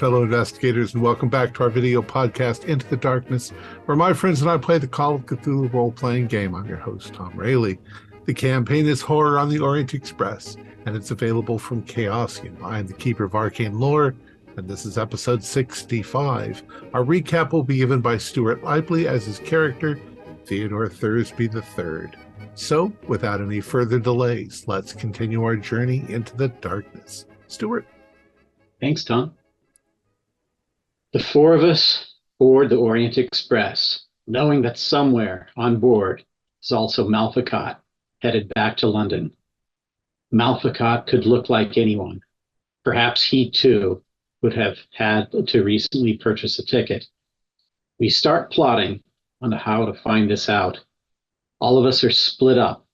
fellow investigators, and welcome back to our video podcast, Into the Darkness, where my friends and I play the Call of Cthulhu role-playing game. I'm your host, Tom Rayleigh. The campaign is Horror on the Orient Express, and it's available from Chaosium. I am the Keeper of Arcane Lore, and this is episode 65. Our recap will be given by Stuart Lively as his character, Theodore Thursby III. So, without any further delays, let's continue our journey into the darkness. Stuart. Thanks, Tom. The four of us board the Orient Express, knowing that somewhere on board is also Malfacott, headed back to London. Malfacott could look like anyone. Perhaps he, too, would have had to recently purchase a ticket. We start plotting on how to find this out. All of us are split up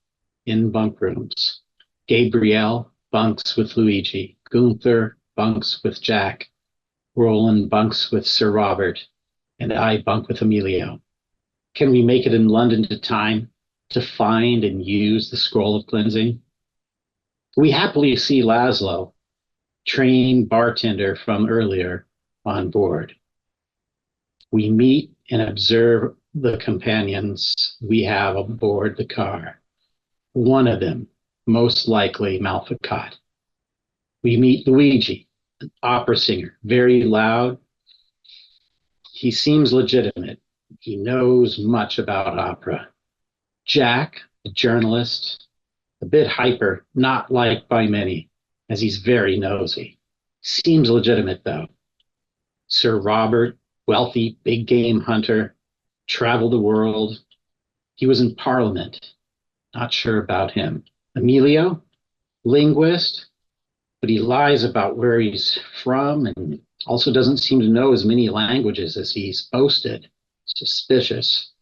in bunk rooms. Gabrielle bunks with Luigi. Gunther bunks with Jack. Roland bunks with Sir Robert. And I bunk with Emilio. Can we make it in London to time to find and use the Scroll of Cleansing? We happily see Laszlo, trained bartender from earlier, on board. We meet and observe the companions we have aboard the car. One of them, most likely Malfacott. We meet Luigi, an opera singer, very loud. He seems legitimate. He knows much about opera. Jack, a journalist, a bit hyper, not liked by many, as he's very nosy. Seems legitimate, though. Sir Robert, wealthy, big game hunter, traveled the world. He was in Parliament. Not sure about him. Emilio, linguist, but he lies about where he's from and also doesn't seem to know as many languages as he's boasted. Suspicious.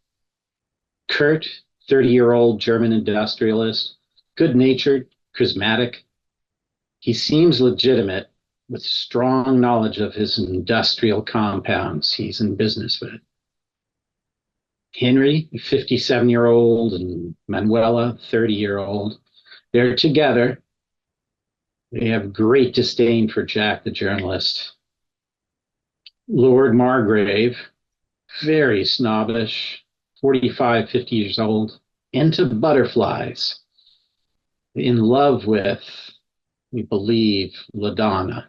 Kurt, 30-year-old German industrialist, good-natured, charismatic. He seems legitimate with strong knowledge of his industrial compounds he's in business with. Henry, 57-year-old, and Manuela, 30-year-old. They're together. They have great disdain for Jack, the journalist. Lord Margrave, very snobbish, 45, 50 years old, into butterflies, in love with, we believe, LaDonna,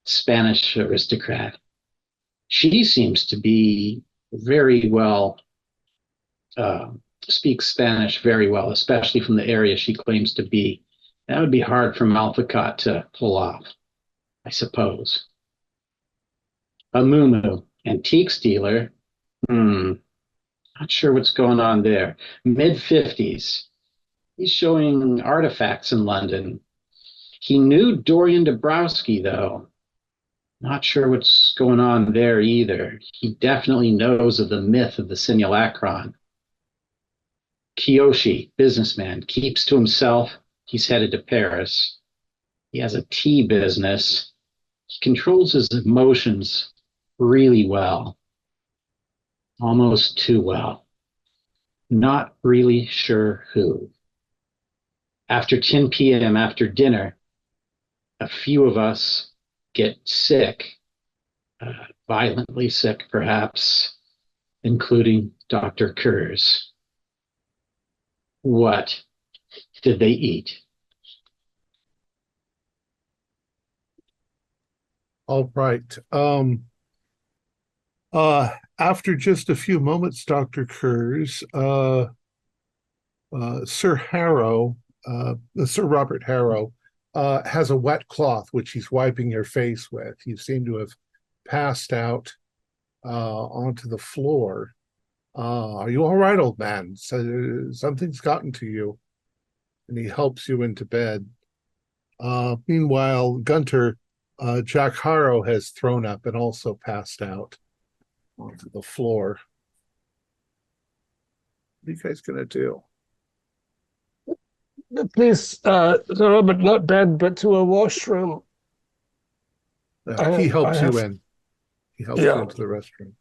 Spanish aristocrat. She seems to be very well, speaks Spanish very well, especially from the area she claims to be. That would be hard for Malfacott to pull off, I suppose. A Mumu, antiques dealer. Not sure what's going on there. Mid-50s. He's showing artifacts in London. He knew Dorian Dabrowski, though. Not sure what's going on there either. He definitely knows of the myth of the simulacron. Kiyoshi, businessman, keeps to himself. He's headed to Paris. He has a tea business. He controls his emotions really well. Almost too well. Not really sure who. After 10 p.m., after dinner, a few of us get sick, violently sick perhaps, including Dr. Kurz. What did they eat? All right. After just a few moments, Dr. Kurz, Sir Robert Harrow, has a wet cloth which he's wiping your face with. You seem to have passed out onto the floor. Are you all right, old man? So, something's gotten to you. And he helps you into bed. Meanwhile, Gunter, Jack Harrow has thrown up and also passed out onto the floor. What are you guys going to do? Please, Sir Robert, not bed, but to a washroom. He helps you in. He helps you into the restroom.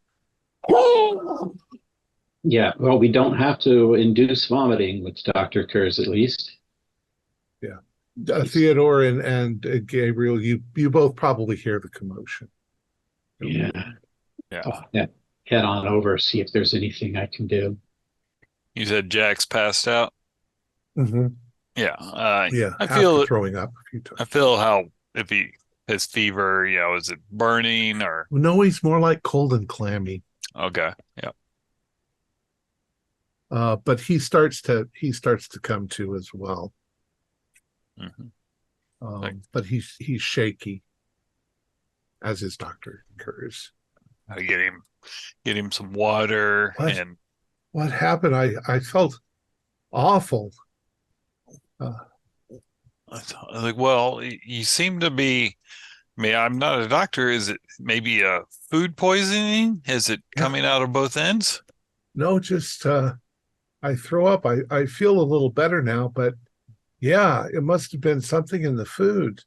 Yeah, well, we don't have to induce vomiting with Dr. Kurz, at least. Yeah. Theodore and Gabriel, you both probably hear the commotion. Yeah. Yeah. Head on over, see if there's anything I can do. You said Jack's passed out? Mm-hmm. Yeah. Yeah, I after feel throwing up a few times. I feel how if his fever, is it burning or No, he's more like cold and clammy. okay. Yeah. But he starts to come to as well. Mm-hmm. But he's shaky, as his doctor occurs. I get him some water and what happened? I felt awful. I was like, well, you seem to be. I mean, I'm not a doctor. Is it maybe a food poisoning? Is it coming out of both ends? No, just I throw up. I feel a little better now, but yeah, it must have been something in the food.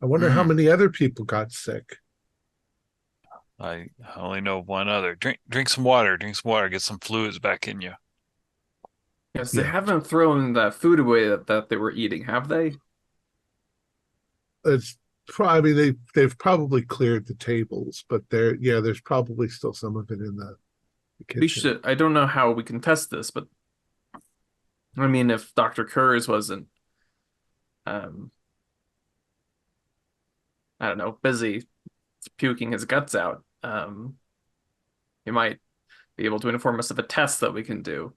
I wonder how many other people got sick. I only know one other. Drink some water. Drink some water. Get some fluids back in you. Yes, they haven't thrown that food away that they were eating, have they? It's probably they've probably cleared the tables, but there's probably still some of it in the kitchen. I don't know how we can test this, but I mean, if Dr. Kurz wasn't, I don't know, busy puking his guts out, he might be able to inform us of a test that we can do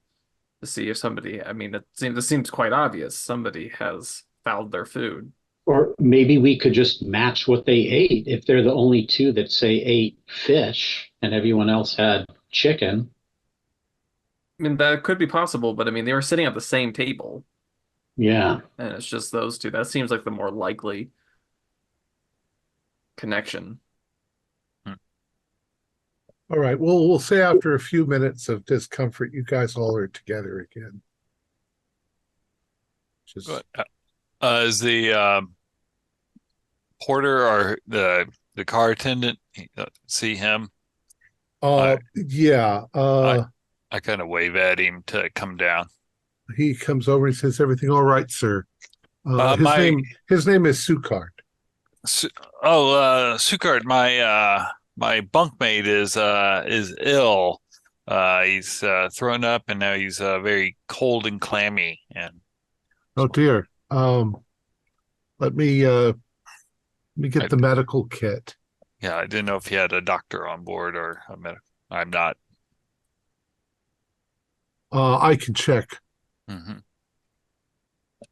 to see if somebody, I mean, this seems quite obvious. Somebody has fouled their food. Or maybe we could just match what they ate. If they're the only two that say ate fish and everyone else had chicken. I mean, that could be possible, but I mean, they were sitting at the same table. Yeah. And it's just those two. That seems like the more likely connection. All right. Well, we'll say after a few minutes of discomfort, you guys all are together again. Is the porter or the car attendant see him? Yeah. I kind of wave at him to come down. He comes over and says, "Everything all right, sir?" His name is Sukard. Sukard, my bunkmate is ill. He's thrown up and now he's very cold and clammy. And oh dear. Let me get the medical kit. Yeah, I didn't know if he had a doctor on board or a medical. I'm not. I can check. Mm-hmm.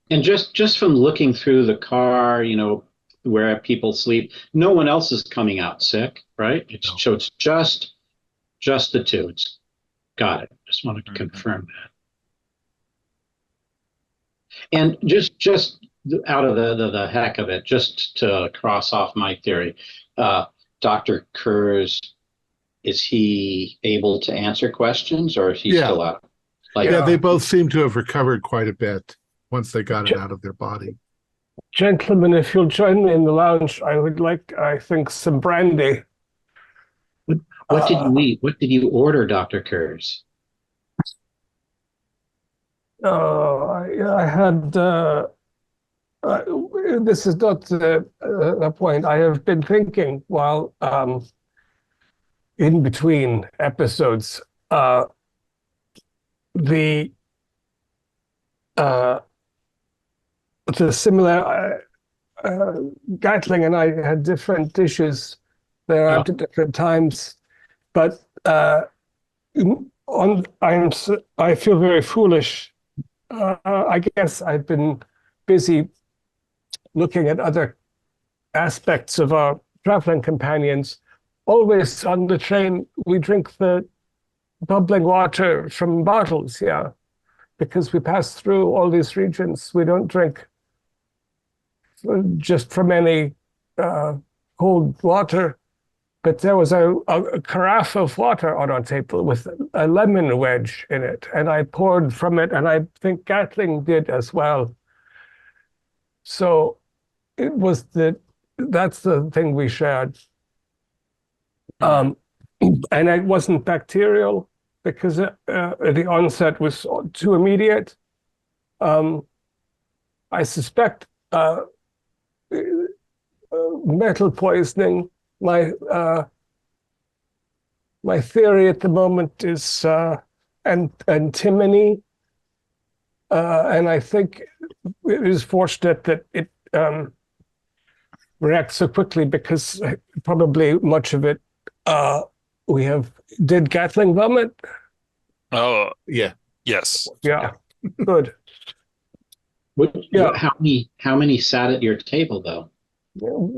And just from looking through the car, where people sleep, no one else is coming out sick, right? So it's just the two. Got it. Just wanted to confirm that. And just out of the heck of it, just to cross off my theory, Dr. Kurz, is he able to answer questions or is he still out? They both seem to have recovered quite a bit once they got it out of their body. Gentlemen, if you'll join me in the lounge, I would like, I think, some brandy. What did you eat? What did you order, Dr. Kurz? I had, this is not a point. I have been thinking while in between episodes, the similar Gatling and I had different dishes there at different times, but I feel very foolish. I guess I've been busy looking at other aspects of our traveling companions. Always on the train, we drink the bubbling water from bottles, because we pass through all these regions. We don't drink just from any cold water, but there was a carafe of water on our table with a lemon wedge in it, and I poured from it, and I think Gatling did as well. So it was that's the thing we shared. And it wasn't bacterial because the onset was too immediate. I suspect metal poisoning. My My theory at the moment is antimony, and I think it is fortunate that it reacts so quickly because probably much of it we have did Gatling vomit. Oh, Yeah. yes. Yeah, good. How many sat at your table though?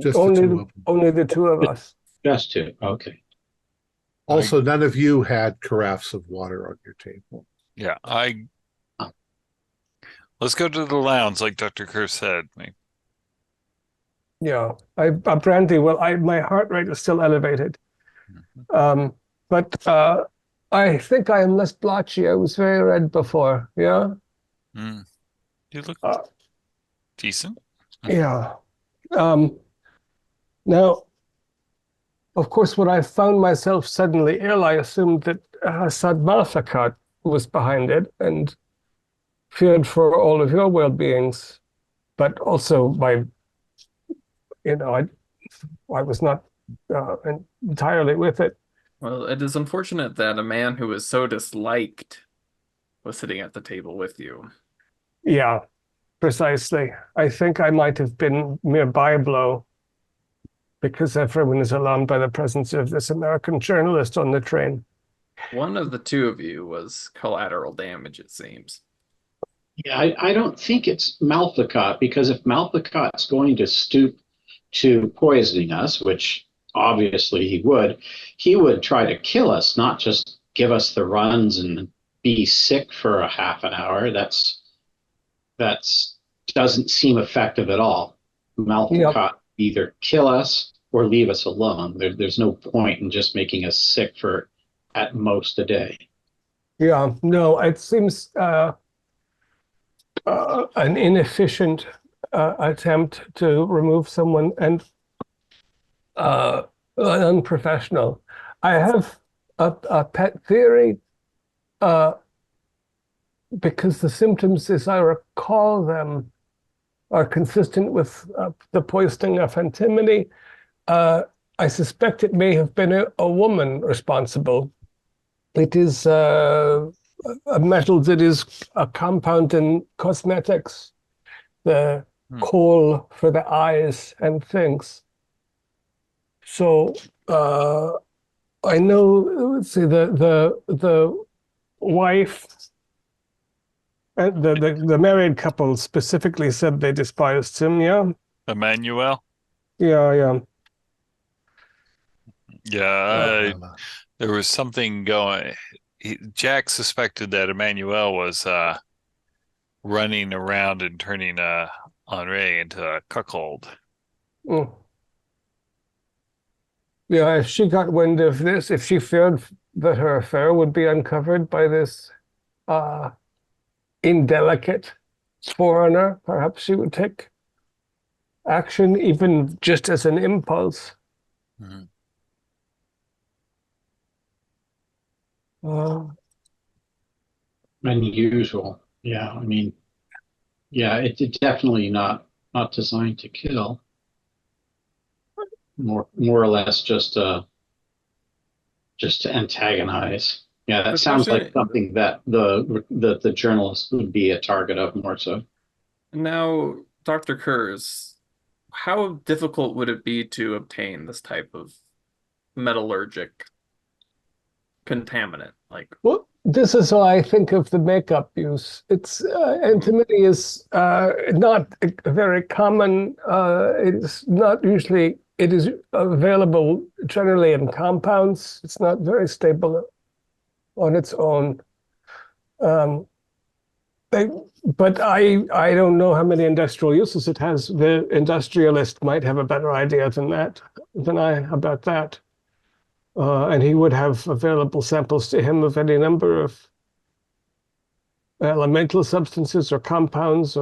Just the two of them. Only the two of us. Just two. Okay. Also, none of you had carafes of water on your table. Yeah, let's go to the lounge, like Dr. Kerr said. Yeah, brandy. Well, my heart rate is still elevated, but I think I am less blotchy. I was very red before. Yeah. Mm. You look decent. Yeah. Now, of course, when I found myself suddenly ill, I assumed that Hassad Malfakat was behind it and feared for all of your well-beings, but also I was not entirely with it. Well, it is unfortunate that a man who was so disliked was sitting at the table with you. Yeah, precisely. I think I might have been mere byblow because everyone is alarmed by the presence of this American journalist on the train. One of the two of you was collateral damage, it seems. Yeah, I don't think it's Malfakat, because if Malfakat's going to stoop to poisoning us, which obviously he would try to kill us, not just give us the runs and be sick for a half an hour. That's doesn't seem effective at all. Malfakat either kill us or leave us alone. There's no point in just making us sick for at most a day. Yeah, no, it seems an inefficient attempt to remove someone and unprofessional. I have a pet theory because the symptoms, as I recall them, are consistent with the poisoning of antimony. I suspect it may have been a woman responsible. It is a metal that is a compound in cosmetics, the kohl for the eyes and things. So I know, let's see, the wife and the married couple specifically said they despised him. Yeah. Emmanuel? Yeah. Yeah, there was something going. Jack suspected that Emmanuel was running around and turning Henri into a cuckold. Mm. Yeah, if she got wind of this, if she feared that her affair would be uncovered by this indelicate foreigner, perhaps she would take action, even just as an impulse. Mm-hmm. Unusual. Yeah, I mean, yeah, it's definitely not designed to kill. More or less just to antagonize. Yeah, that sounds like something that the journalist would be a target of more so. Now, Dr. Kurz, how difficult would it be to obtain this type of metallurgic contaminant? Well, this is how I think of the makeup use. It's antimony is not very common. It is not usually. It is available generally in compounds. It's not very stable on its own. But I don't know how many industrial uses it has. The industrialist might have a better idea than I about that. And he would have available samples to him of any number of elemental substances or compounds,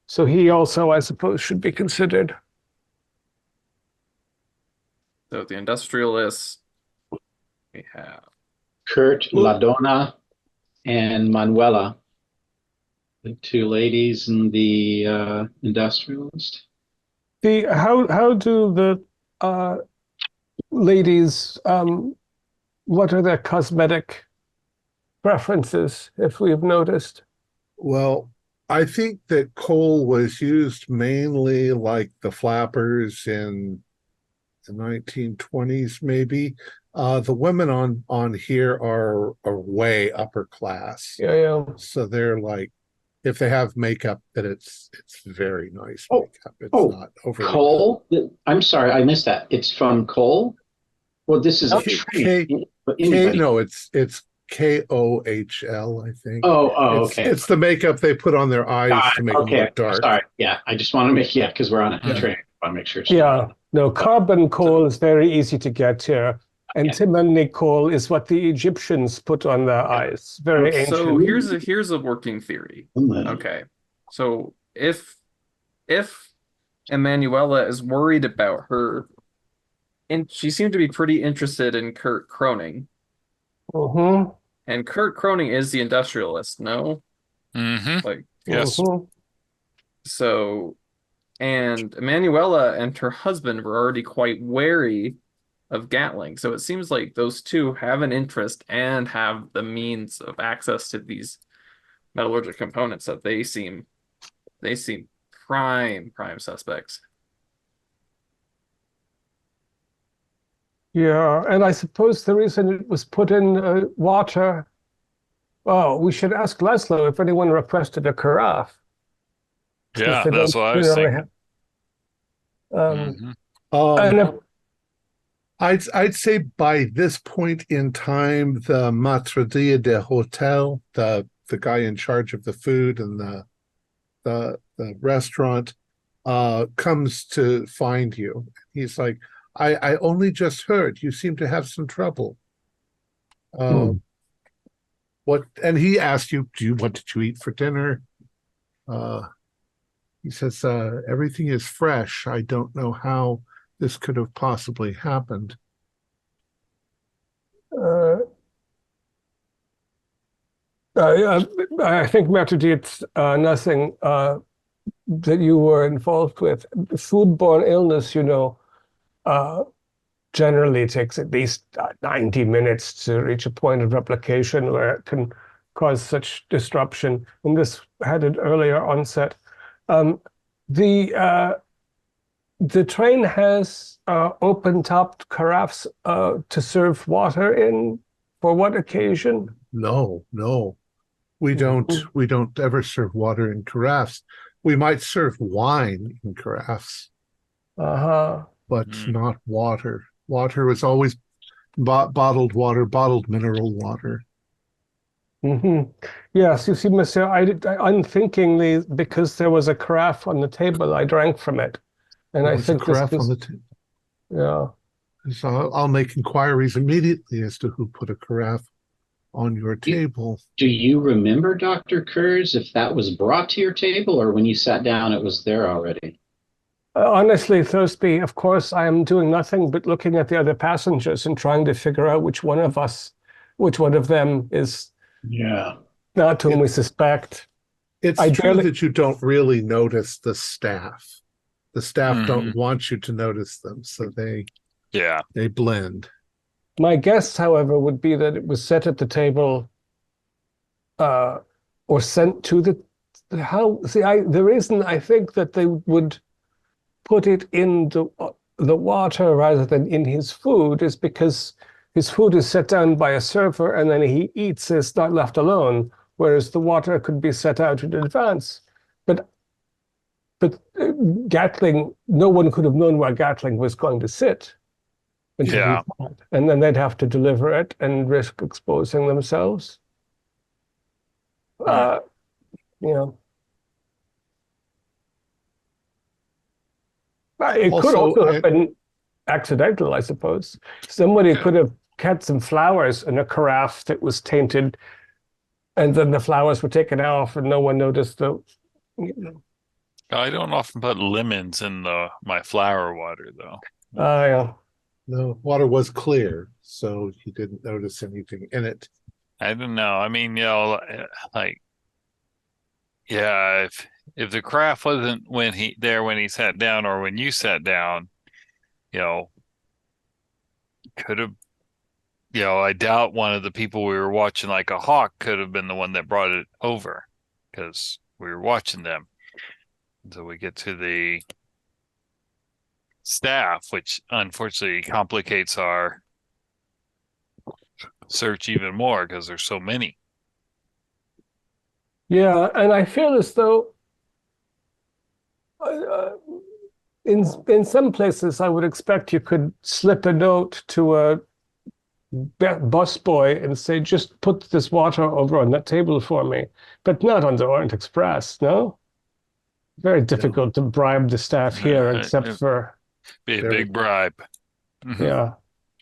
so he also, I suppose, should be considered. So the industrialists we have Kurt, Ladonna, and Manuela, the two ladies and the industrialist. How do the ladies what are their cosmetic preferences, if we've noticed? Well, I think that coal was used mainly like the flappers in the 1920s, maybe. The women on here are way upper class. Yeah. So they're like, if they have makeup, that it's very nice Oh, makeup. It's oh, not overly coal? I'm sorry, I missed that. It's from coal? Well, this is a K train, but K anybody. no, it's KOHL, I think. Okay. It's the makeup they put on their eyes to make them Okay. look dark. Sorry. Yeah, I just want to make, yeah, because we're on a Yeah. train. I want to make sure it's Yeah. No, Oh, carbon coal is very easy to get here. Antimony coal is what the Egyptians put on their eyes. Very ancient. So here's a working theory. Okay. So if Emanuela is worried about her, and she seemed to be pretty interested in Kurt Croning. Mm-hmm. And Kurt Croning is the industrialist, no? Mm-hmm. Like, Yes. Mm-hmm. so, and Emanuela and her husband were already quite wary of Gatling. So it seems like those two have an interest and have the means of access to these metallurgic components that they seem prime suspects. Yeah, and I suppose the reason it was put in water. Oh, we should ask Laszlo if anyone requested a carafe. Yeah, They that's don't what I was generally thinking. have. Mhm. And if, I'd say by this point in time, the Matradilla de Hotel, the guy in charge of the food and the restaurant, comes to find you. He's like, I only just heard you seem to have some trouble. What? And he asked you, what did you eat for dinner? He says, everything is fresh. I don't know how this could have possibly happened. I think, Matthew, it's nothing that you were involved with. Foodborne illness, uh, generally takes at least 90 minutes to reach a point of replication where it can cause such disruption. And this had an earlier onset. The train has open-topped carafes to serve water in. For what occasion? No. We don't ever serve water in carafes. We might serve wine in carafes, but not water. Water was always bottled water, bottled mineral water. Yes, you see, Monsieur, unthinkingly, because there was a carafe on the table, I drank from it. And I think this carafe on was, the table. yeah. So I'll make inquiries immediately as to who put a carafe on your table. Do you remember, Dr. Kurz, if that was brought to your table or when you sat down, it was there already? Honestly, Thursby, of course, I am doing nothing but looking at the other passengers and trying to figure out which one of them is not whom we suspect. It's true that you don't really notice the staff. The staff don't want you to notice them, so they blend. My guess, however, would be that it was set at the table or sent to the reason I think that they would put it in the water rather than in his food is because his food is set down by a server and then he eats, it's not left alone, whereas the water could be set out in advance. But Gatling, no one could have known where Gatling was going to sit. And then they'd have to deliver it and risk exposing themselves. It could also have been accidental, I suppose. Somebody could have kept some flowers in a carafe that was tainted, and then the flowers were taken off, and no one noticed the. I don't often put lemons in my flower water, though. Yeah. No, water was clear, so you didn't notice anything in it. I don't know. I mean, if the craft wasn't when he sat down or when you sat down, could have I doubt one of the people we were watching, like a hawk, could have been the one that brought it over because we were watching them. So we get to the staff, which unfortunately complicates our search even more because there's so many. Yeah, and I feel as though uh, in some places I would expect you could slip a note to a busboy and say, just put this water over on that table for me, but not on the Orient Express, no? Very difficult to bribe the staff here, except for be a big bribe. Yeah.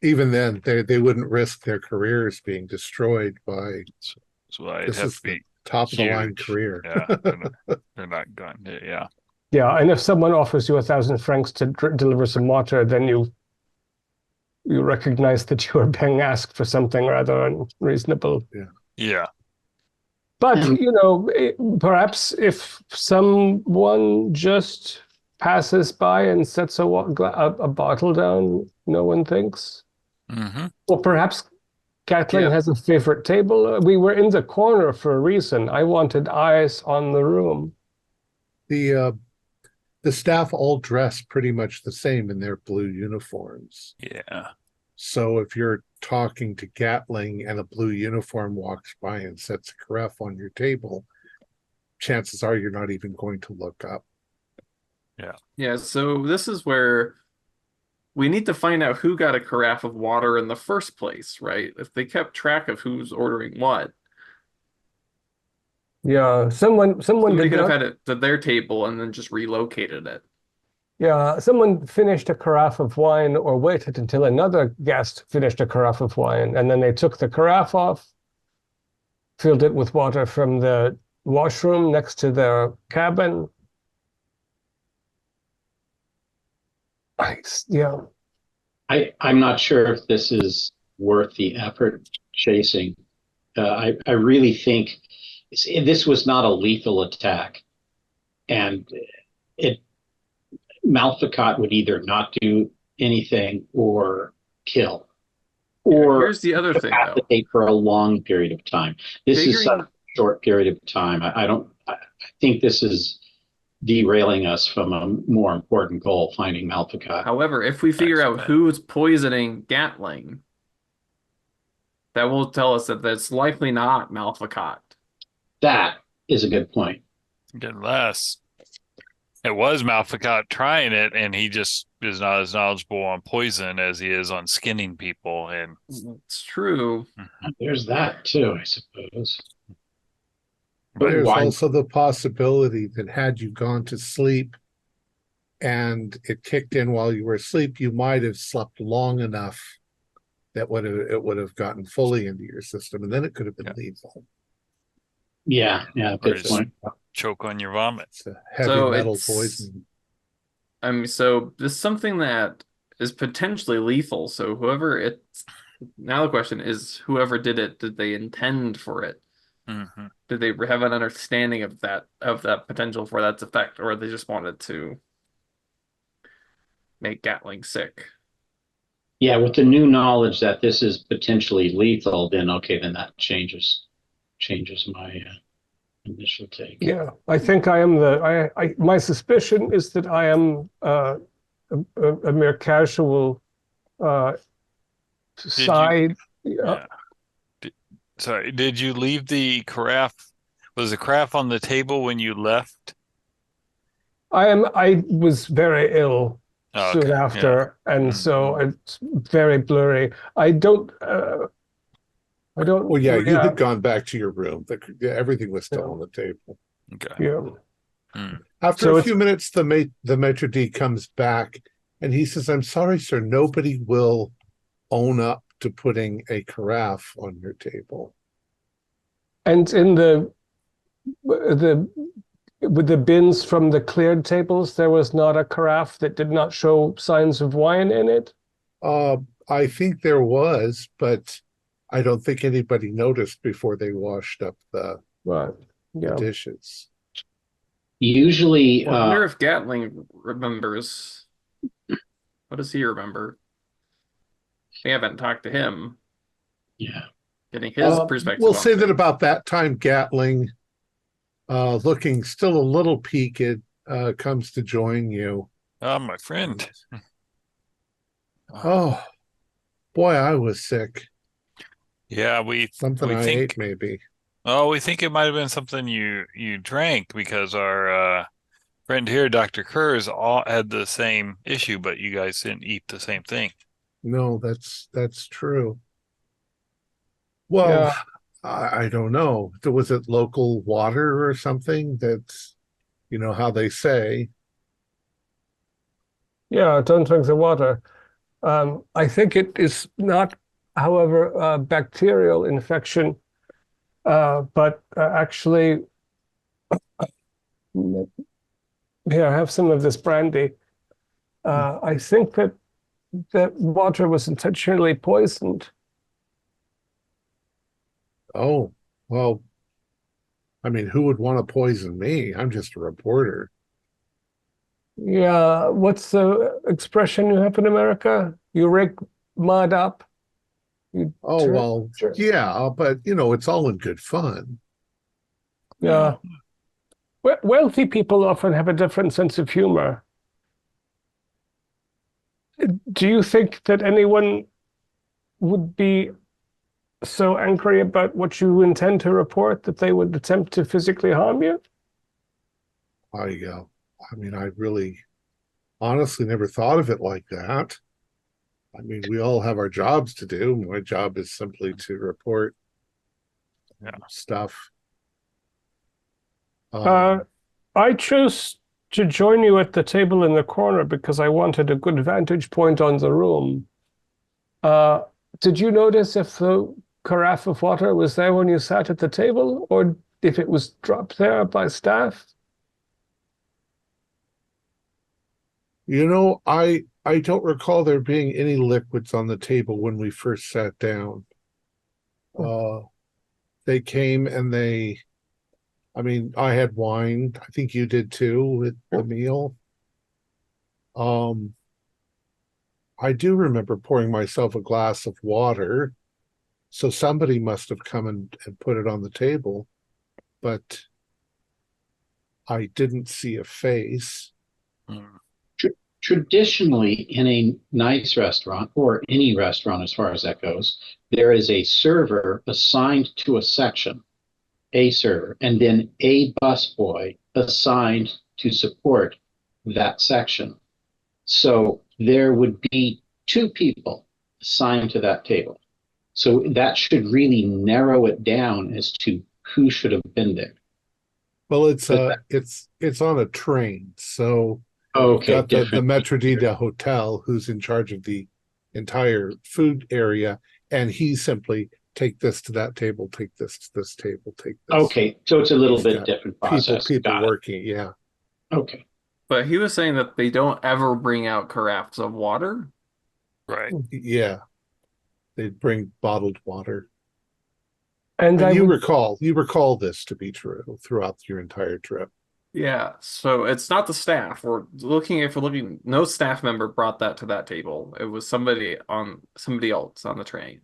Even then, they wouldn't risk their careers being destroyed by. So I'd this have is to be the top of the line huge. career. Yeah, they're not going to. Yeah. Yeah, and if someone offers you 1,000 francs to deliver some water, then you recognize that you are being asked for something rather unreasonable. Yeah. Yeah. But, perhaps if someone just passes by and sets a bottle down, no one thinks. Mm-hmm. Or perhaps Gatling has a favorite table. We were in the corner for a reason. I wanted eyes on the room. The staff all dress pretty much the same in their blue uniforms. Yeah. So if you're talking to Gatling and a blue uniform walks by and sets a carafe on your table, chances are you're not even going to look up. Yeah. Yeah, so this is where we need to find out who got a carafe of water in the first place, right? If they kept track of who's ordering what. Yeah, someone Somebody did could have not, had it to their table and then just relocated it. yeah, someone finished a carafe of wine or waited until another guest finished a carafe of wine, and then they took the carafe off, filled it with water from the washroom next to their cabin. Yeah. I'm not sure if this is worth the effort chasing. I really think this was not a lethal attack, and Malficott would either not do anything or kill, or here's the other thing, though. for a long period of time. This is such a short period of time. I think this is derailing us from a more important goal, finding Malficott. However, if we figure out who's poisoning Gatling, that will tell us that that's likely not Malficott. That is a good point. Unless it was Malficott trying it, and he just is not as knowledgeable on poison as he is on skinning people. And it's true. There's that too, I suppose. But there's also the possibility that had you gone to sleep and it kicked in while you were asleep, you might have slept long enough that it would have gotten fully into your system, and then it could have been lethal. Yeah, good point. Choke on your vomit. It's a heavy metal poison. So this is something that is potentially lethal. So now the question is, whoever did it, did they intend for it? Mm-hmm. Did they have an understanding of that potential for that effect, or they just wanted to make Gatling sick? Yeah, with the new knowledge that this is potentially lethal, then that changes my initial take. Yeah, I think I am my suspicion is that I am a mere casual side. Sorry, did you leave the carafe? Was the carafe on the table when you left? I was very ill soon after, and so it's very blurry. I don't. Well, yeah, you had gone back to your room. Everything was still on the table. Okay. Yeah. After a few minutes, the maitre d' comes back, and he says, "I'm sorry, sir. Nobody will own up to putting a carafe on your table." And in with the bins from the cleared tables, there was not a carafe that did not show signs of wine in it? I think there was, but I don't think anybody noticed before they washed up the dishes. Usually, I wonder if Gatling remembers. What does he remember? We haven't talked to him. Yeah. Getting his perspective. We'll on say that things. about that time, Gatling, looking still a little peaked, comes to join you. Oh, my friend. Oh, boy, I was sick. Yeah, we Something I think. ate, maybe. Oh, we think it might have been something you drank because our friend here, Dr. Kurz, all had the same issue, but you guys didn't eat the same thing. No, that's true. Well, Yeah, I don't know. Was it local water or something? That's, how they say. yeah, don't drink the water. I think it is not, however, a bacterial infection, but actually, here, have some of this brandy. I think that water was intentionally poisoned. Oh, well, I mean, who would want to poison me? I'm just a reporter. Yeah, what's the expression you have in America? You rake mud up. You Oh, turn, well, yeah, but it's all in good fun. yeah. Wealthy people often have a different sense of humor. Do you think that anyone would be so angry about what you intend to report that they would attempt to physically harm you? I mean, I really honestly never thought of it like that. I mean, we all have our jobs to do. My job is simply to report stuff. Uh, I chose to join you at the table in the corner because I wanted a good vantage point on the room. Uh, did you notice if the carafe of water was there when you sat at the table, or if it was dropped there by staff? I don't recall there being any liquids on the table when we first sat down. Uh, they came and I mean, I had wine. I think you did too with the meal. Um, I do remember pouring myself a glass of water. So somebody must have come and put it on the table, but I didn't see a face. Hmm. Traditionally, in a nice restaurant or any restaurant, as far as that goes, there is a server assigned to a section, a server, and then a busboy assigned to support that section. So there would be two people assigned to that table. So that should really narrow it down as to who should have been there. Well, it's on a train, so you've Okay, got the different. Metrodita Hotel who's in charge of the entire food area, and he simply take this to that table, take this to this table, take this. Okay, so it's a little He's bit got different people process. Got it. working, yeah. Okay. But he was saying that they don't ever bring out carafes of water. Right. Yeah. They'd bring bottled water. And And I you would, recall this to be true throughout your entire trip. Yeah, so it's not the staff. If we're looking, no staff member brought that to that table. It was somebody else on the train.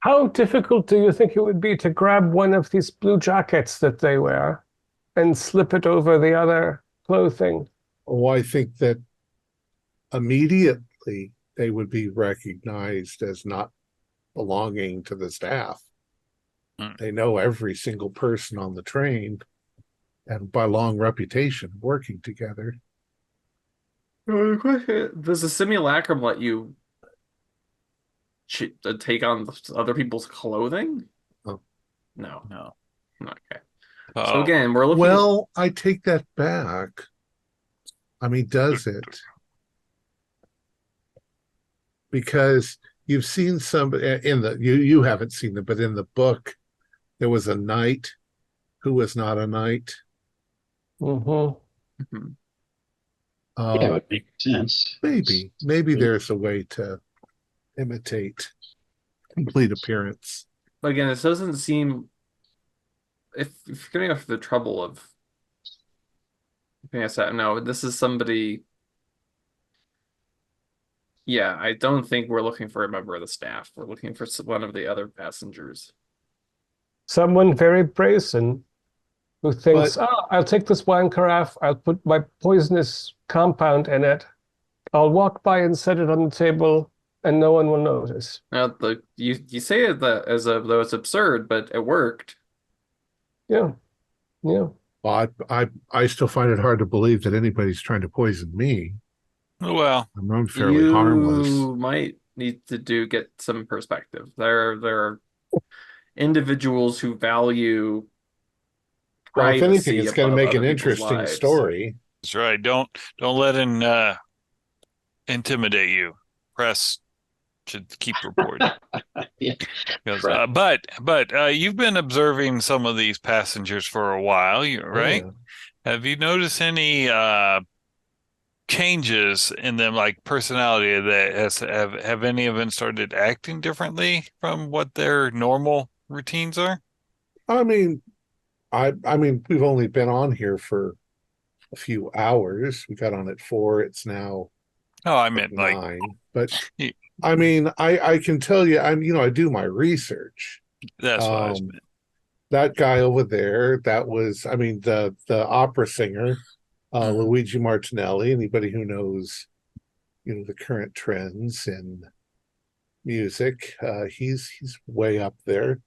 how difficult do you think it would be to grab one of these blue jackets that they wear and slip it over the other clothing? Oh, I think that immediately they would be recognized as not belonging to the staff. Hmm. They know every single person on the train, and by long reputation, working together. The question, does the simulacrum let you take on other people's clothing? Oh. No. No. Okay. So Oh, again, we're looking. Well, I take that back. I mean, does it? Because you've seen somebody you haven't seen it, but in the book there was a knight who was not a knight. Mm-hmm. Mhm. Yeah, it Uh, would make sense. maybe there's a way to imitate complete appearance. But again, it doesn't seem if you're getting off the trouble of looking at that. No, this is somebody. Yeah, I don't think we're looking for a member of the staff. We're looking for one of the other passengers. Someone very brazen who thinks, But I'll take this wine carafe, I'll put my poisonous compound in it, I'll walk by and set it on the table, and no one will notice. Now, you say it that though it's absurd, but it worked. Yeah, yeah. well, I still find it hard to believe that anybody's trying to poison me. Well, I'm fairly harmless. You might need to get some perspective. There are individuals who value Well, if anything, privacy it's going to above make an other people's interesting lives. story. that's right. Don't let him intimidate you. Press should keep reporting. Yeah. Because, Right. but you've been observing some of these passengers for a while, right? Yeah. Have you noticed any changes in them, like personality? Have any of them started acting differently from what their normal routines are? I mean, I mean, we've only been on here for a few hours. We got on at 4. It's now Oh, I meant like 9. But y- I mean, I can tell you, I do my research. that's what I Um, meant. that guy over there, that was, I mean, the opera singer, Mhm. Luigi Martinelli. Anybody who knows, the current trends in music, he's way up there.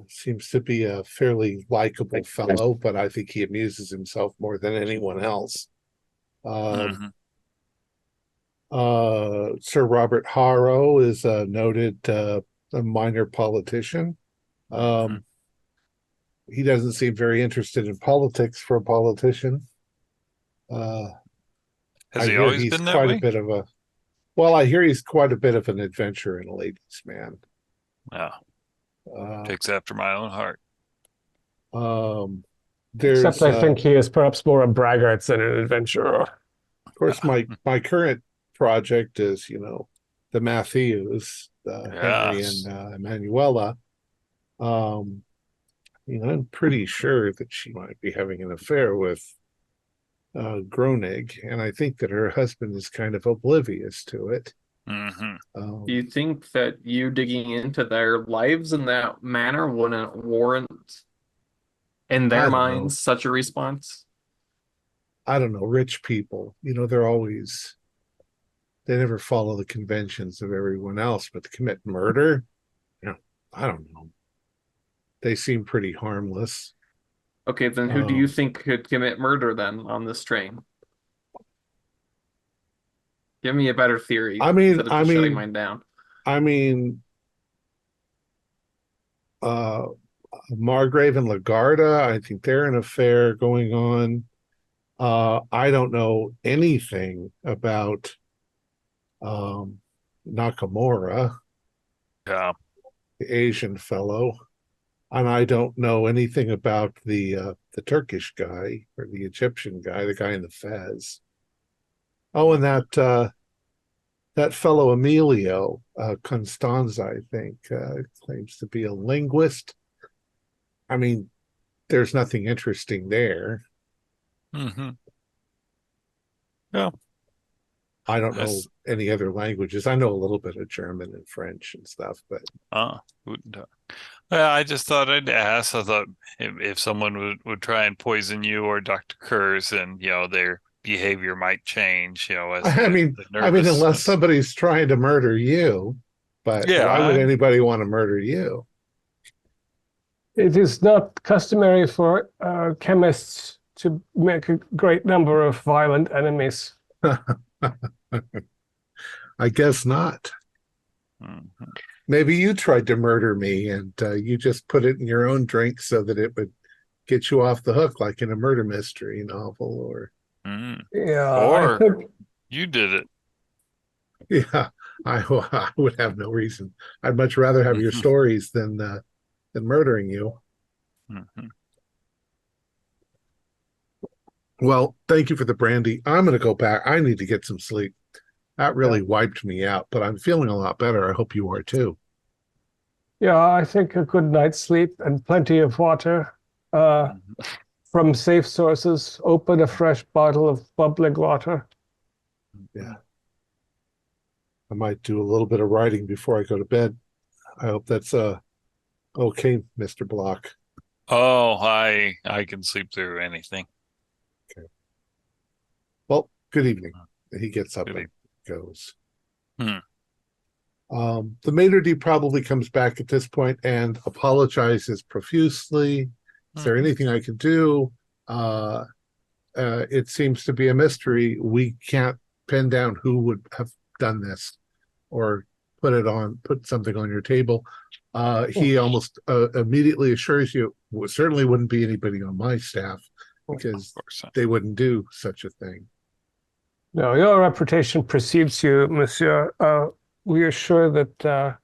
Seems to be a fairly likable fellow, but I think he amuses himself more than anyone else. Mhm. Sir Robert Harrow is a noted a minor politician. Mhm. He doesn't seem very interested in politics for a politician. Uh, Has I he hear always he's been that quite a way? bit of a well, I hear he's quite a bit of an adventurer and a ladies' man. Yeah, Uh, takes after my own heart. um, Except there's I think he is perhaps more a braggart than an adventurer. of course my current project is the Matthews, Henry and Yes. Emanuela. Um, I'm pretty sure that she might be having an affair with Groening, and I think that her husband is kind of oblivious to it. Hmm. Do you think that you digging into their lives in that manner wouldn't warrant, in I their don't know. minds, such a response? I don't know. Rich people, they never follow the conventions of everyone else, but to commit murder, I don't know. They seem pretty harmless. Okay, then who do you think could commit murder then on this train? Give me a better theory I mean, instead of I just shutting mean, mine down. I mean, uh, Margrave and Lagarda, I think they're an affair going on. I don't know anything about um, Nakamura, Yeah. the Asian fellow, and I don't know anything about the Turkish guy or the Egyptian guy, the guy in the fez. Oh, and that fellow Emilio Constanza, I think, claims to be a linguist. I mean, there's nothing interesting there. Hmm. Yeah. I don't know That's any other languages. I know a little bit of German and French and stuff, but wouldn't yeah, I just thought I'd ask. I thought if someone would try and poison you or Dr. Kurz, and their behavior might change, as I mean, the unless nervousness. somebody's trying to murder you, but Yeah, why would anybody want to murder you? It is not customary for chemists to make a great number of violent enemies. I guess not. Mhm. Maybe you tried to murder me and you just put it in your own drink so that it would get you off the hook, like in a murder mystery novel, or Mhm. Yeah, I Or think you did it. yeah, I would have no reason. I'd much rather have your Mhm. stories than murdering you. Mhm. Well, thank you for the brandy. I'm going to go back. I need to get some sleep. That really wiped me out, but I'm feeling a lot better. I hope you are too. yeah, I think a good night's sleep and plenty of water Mhm. from safe sources. Open a fresh bottle of bubbling water. Yeah. I might do a little bit of writing before I go to bed. I hope that's okay, Mr. Block. Oh, I can sleep through anything. Okay. Well, good evening. He gets up Good and goes. Hmm. The maitre d' probably comes back at this point and apologizes profusely. Is there anything I can do? It seems to be a mystery. We can't pin down who would have done this or put something on your table. He almost immediately assures you, well, certainly wouldn't be anybody on my staff because they wouldn't do such a thing. No, your reputation precedes you, monsieur. We are sure that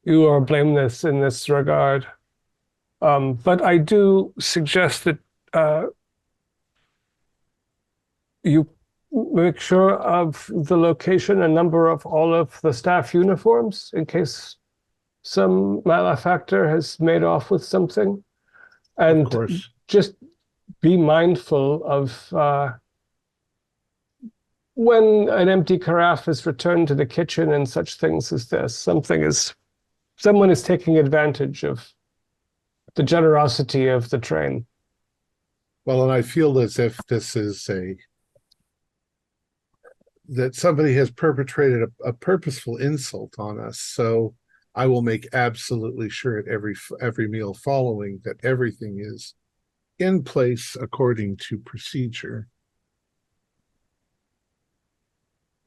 you are blameless in this regard. But I do suggest that you make sure of the location and number of all of the staff uniforms in case some malefactor has made off with something. And of course, just be mindful of when an empty carafe is returned to the kitchen and such things as this. Someone is taking advantage of the generosity of the train. well, and I feel as if this is that somebody has perpetrated a purposeful insult on us. So I will make absolutely sure at every meal following that everything is in place according to procedure.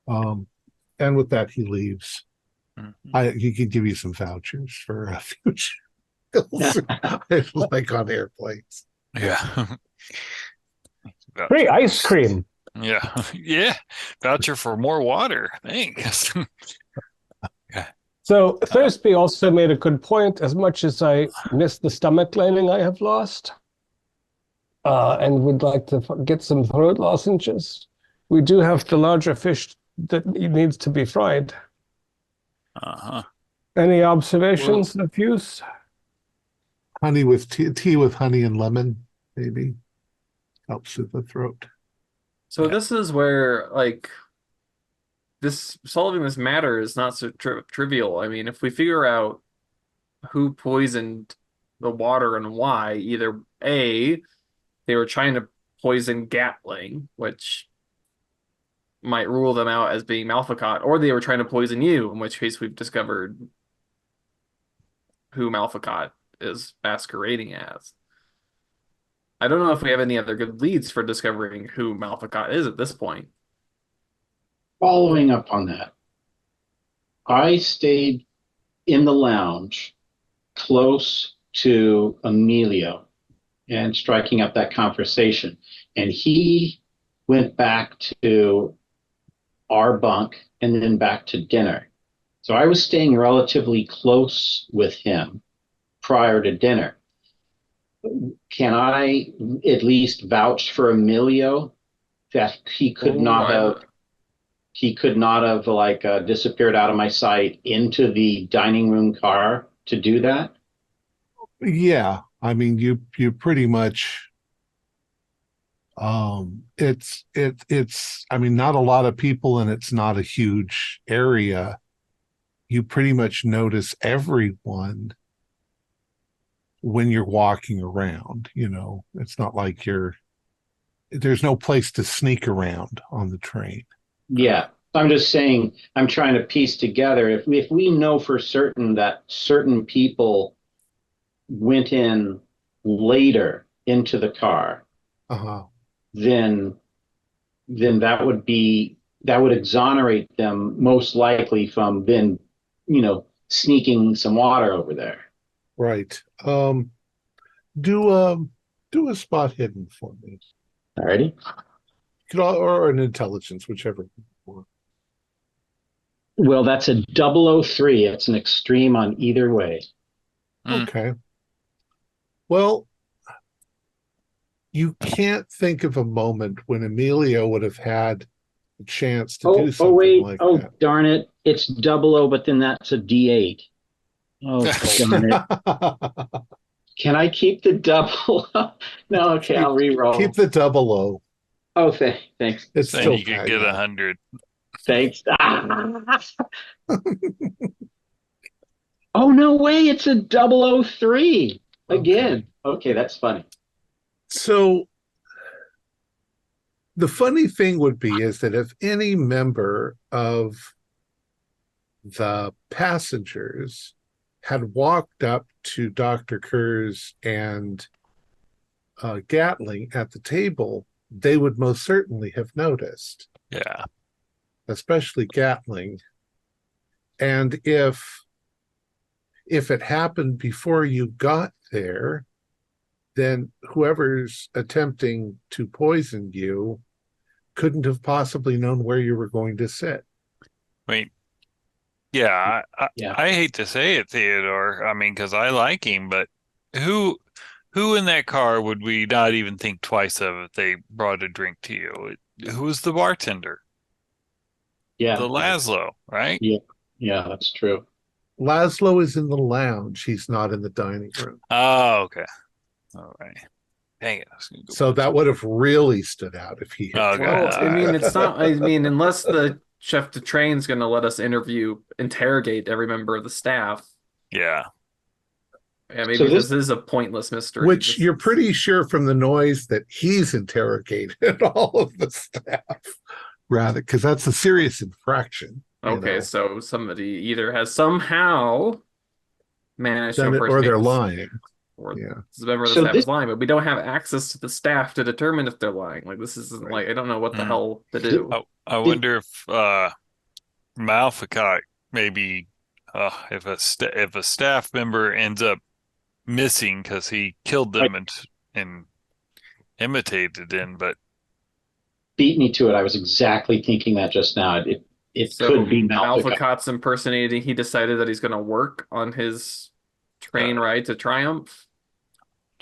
And with that, he leaves. He could give you some vouchers for future meals, like on airplanes. Yeah. Free ice cream. Yeah. Yeah. Voucher for more water. Thanks. Yeah. So Thursby also made a good point. As much as I miss the stomach lining I have lost, and would like to get some throat lozenges, we do have the larger fish that needs to be fried. Any observations of use? Honey with tea with honey and lemon, maybe helps with the throat. So this is where, like, solving this matter is not so trivial. I mean, if we figure out who poisoned the water and why, either A, they were trying to poison Gatling, which might rule them out as being Malfacot, or they were trying to poison you, in which case we've discovered who Malfacot is masquerading as. I don't know if we have any other good leads for discovering who Malfacot is at this point. Following up on that, I stayed in the lounge close to Emilio and striking up that conversation. And he went back to our bunk and then back to dinner. So I was staying relatively close with him prior to dinner. Can I at least vouch for Emilio that he could not have like disappeared out of my sight into the dining room car to do that? Yeah, I mean, you pretty much. It's I mean, not a lot of people and it's not a huge area. You pretty much notice everyone when you're walking around, it's not like there's no place to sneak around on the train. Yeah. I'm just saying, I'm trying to piece together if we know for certain that certain people went in later into the car, then that would exonerate them most likely from then, sneaking some water over there. Right. Do a spot hidden for me. Alrighty. Or an intelligence, whichever. Well, that's a 003. It's an extreme on either way. Okay. Well, you can't think of a moment when Emilio would have had a chance to do something like that. Oh, darn it. It's 00, but then that's a D8. Oh, darn it. Can I keep the double? No, okay, I'll re-roll. Keep the 00. Oh, thanks. It's then still you could get 100. Thanks. Oh, no way. It's a 003 again. Okay, that's funny. So the funny thing would be is that if any member of the passengers had walked up to Dr. Kurz and Gatling at the table, they would most certainly have noticed. Yeah. Especially Gatling. And if it happened before you got there, then whoever's attempting to poison you couldn't have possibly known where you were going to sit. I mean, yeah, I hate to say it, Theodore. I mean, because I like him, but who in that car would we not even think twice of if they brought a drink to you? Who was the bartender? Yeah. The Laszlo, right? Yeah, that's true. Laszlo is in the lounge. He's not in the dining room. Oh, okay. All right. Dang it. So that would have really stood out if he had. Well, I mean, it's not, I mean, unless the chef de train's going to let us interrogate every member of the staff. Yeah. Yeah, maybe this is a pointless mystery. Which you're pretty sure from the noise that he's interrogated all of the staff, rather, because that's a serious infraction. Okay, so somebody either has somehow managed to or they're lying. Or the member of the staff is lying, but we don't have access to the staff to determine if they're lying. Like, this isn't like, I don't know what the hell to do. I wonder if Malficott maybe if a staff member ends up missing because he killed them and imitated them, but beat me to it. I was exactly thinking that just now. It could be Malficott's impersonating. He decided that he's going to work on his train ride to Triumph.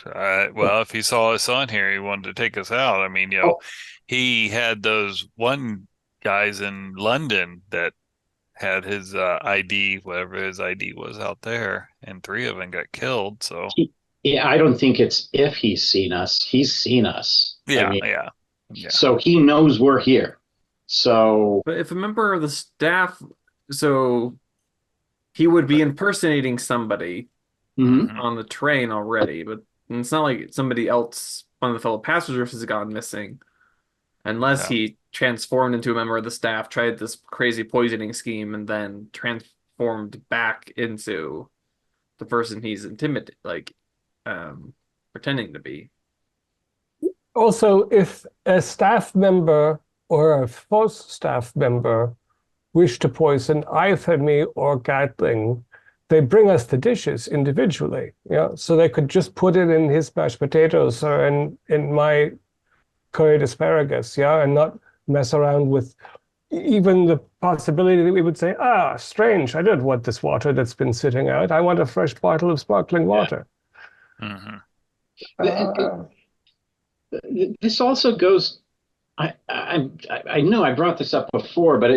Well, if he saw us on here, he wanted to take us out. I mean, he had those one guys in London that had his ID, whatever his ID was, out there, and 3 of them got killed. So I don't think it's if he's seen us. He's seen us. Yeah. So he knows we're here. So, but if a member of the staff, so he would be impersonating somebody on the train already, but it's not like somebody else, one of the fellow passengers, has gone missing, unless he transformed into a member of the staff, tried this crazy poisoning scheme, and then transformed back into the person he's pretending to be. Also, if a staff member or a false staff member wish to poison either me or Gatling, they bring us the dishes individually. So they could just put it in his mashed potatoes or in my curried asparagus, and not mess around with even the possibility that we would say, strange, I don't want this water that's been sitting out. I want a fresh bottle of sparkling water. This also goes. I know I brought this up before, but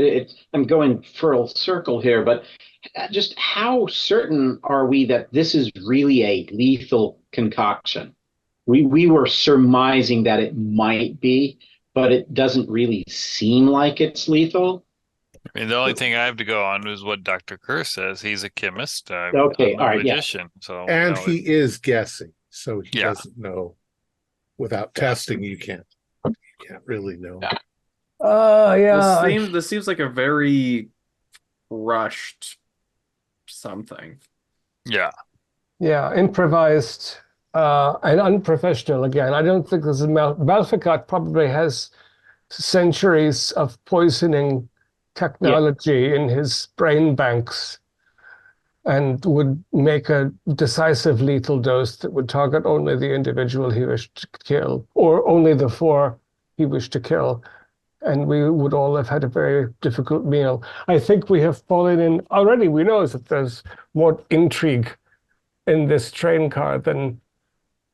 I'm going full circle here. But just how certain are we that this is really a lethal concoction? We were surmising that it might be, but it doesn't really seem like it's lethal. I mean, the only thing I have to go on is what Dr. Kerr says. He's a chemist. Okay, all right, magician, so and he is guessing, so he doesn't know. Without testing, you can't really know. This seems like a very rushed something. Improvised and unprofessional again. I don't think this is Malficott probably has centuries of poisoning technology in his brain banks and would make a decisive lethal dose that would target only the individual he wished to kill, or only the 4 he wished to kill. And we would all have had a very difficult meal. I think we have fallen in already. We know that there's more intrigue in this train car than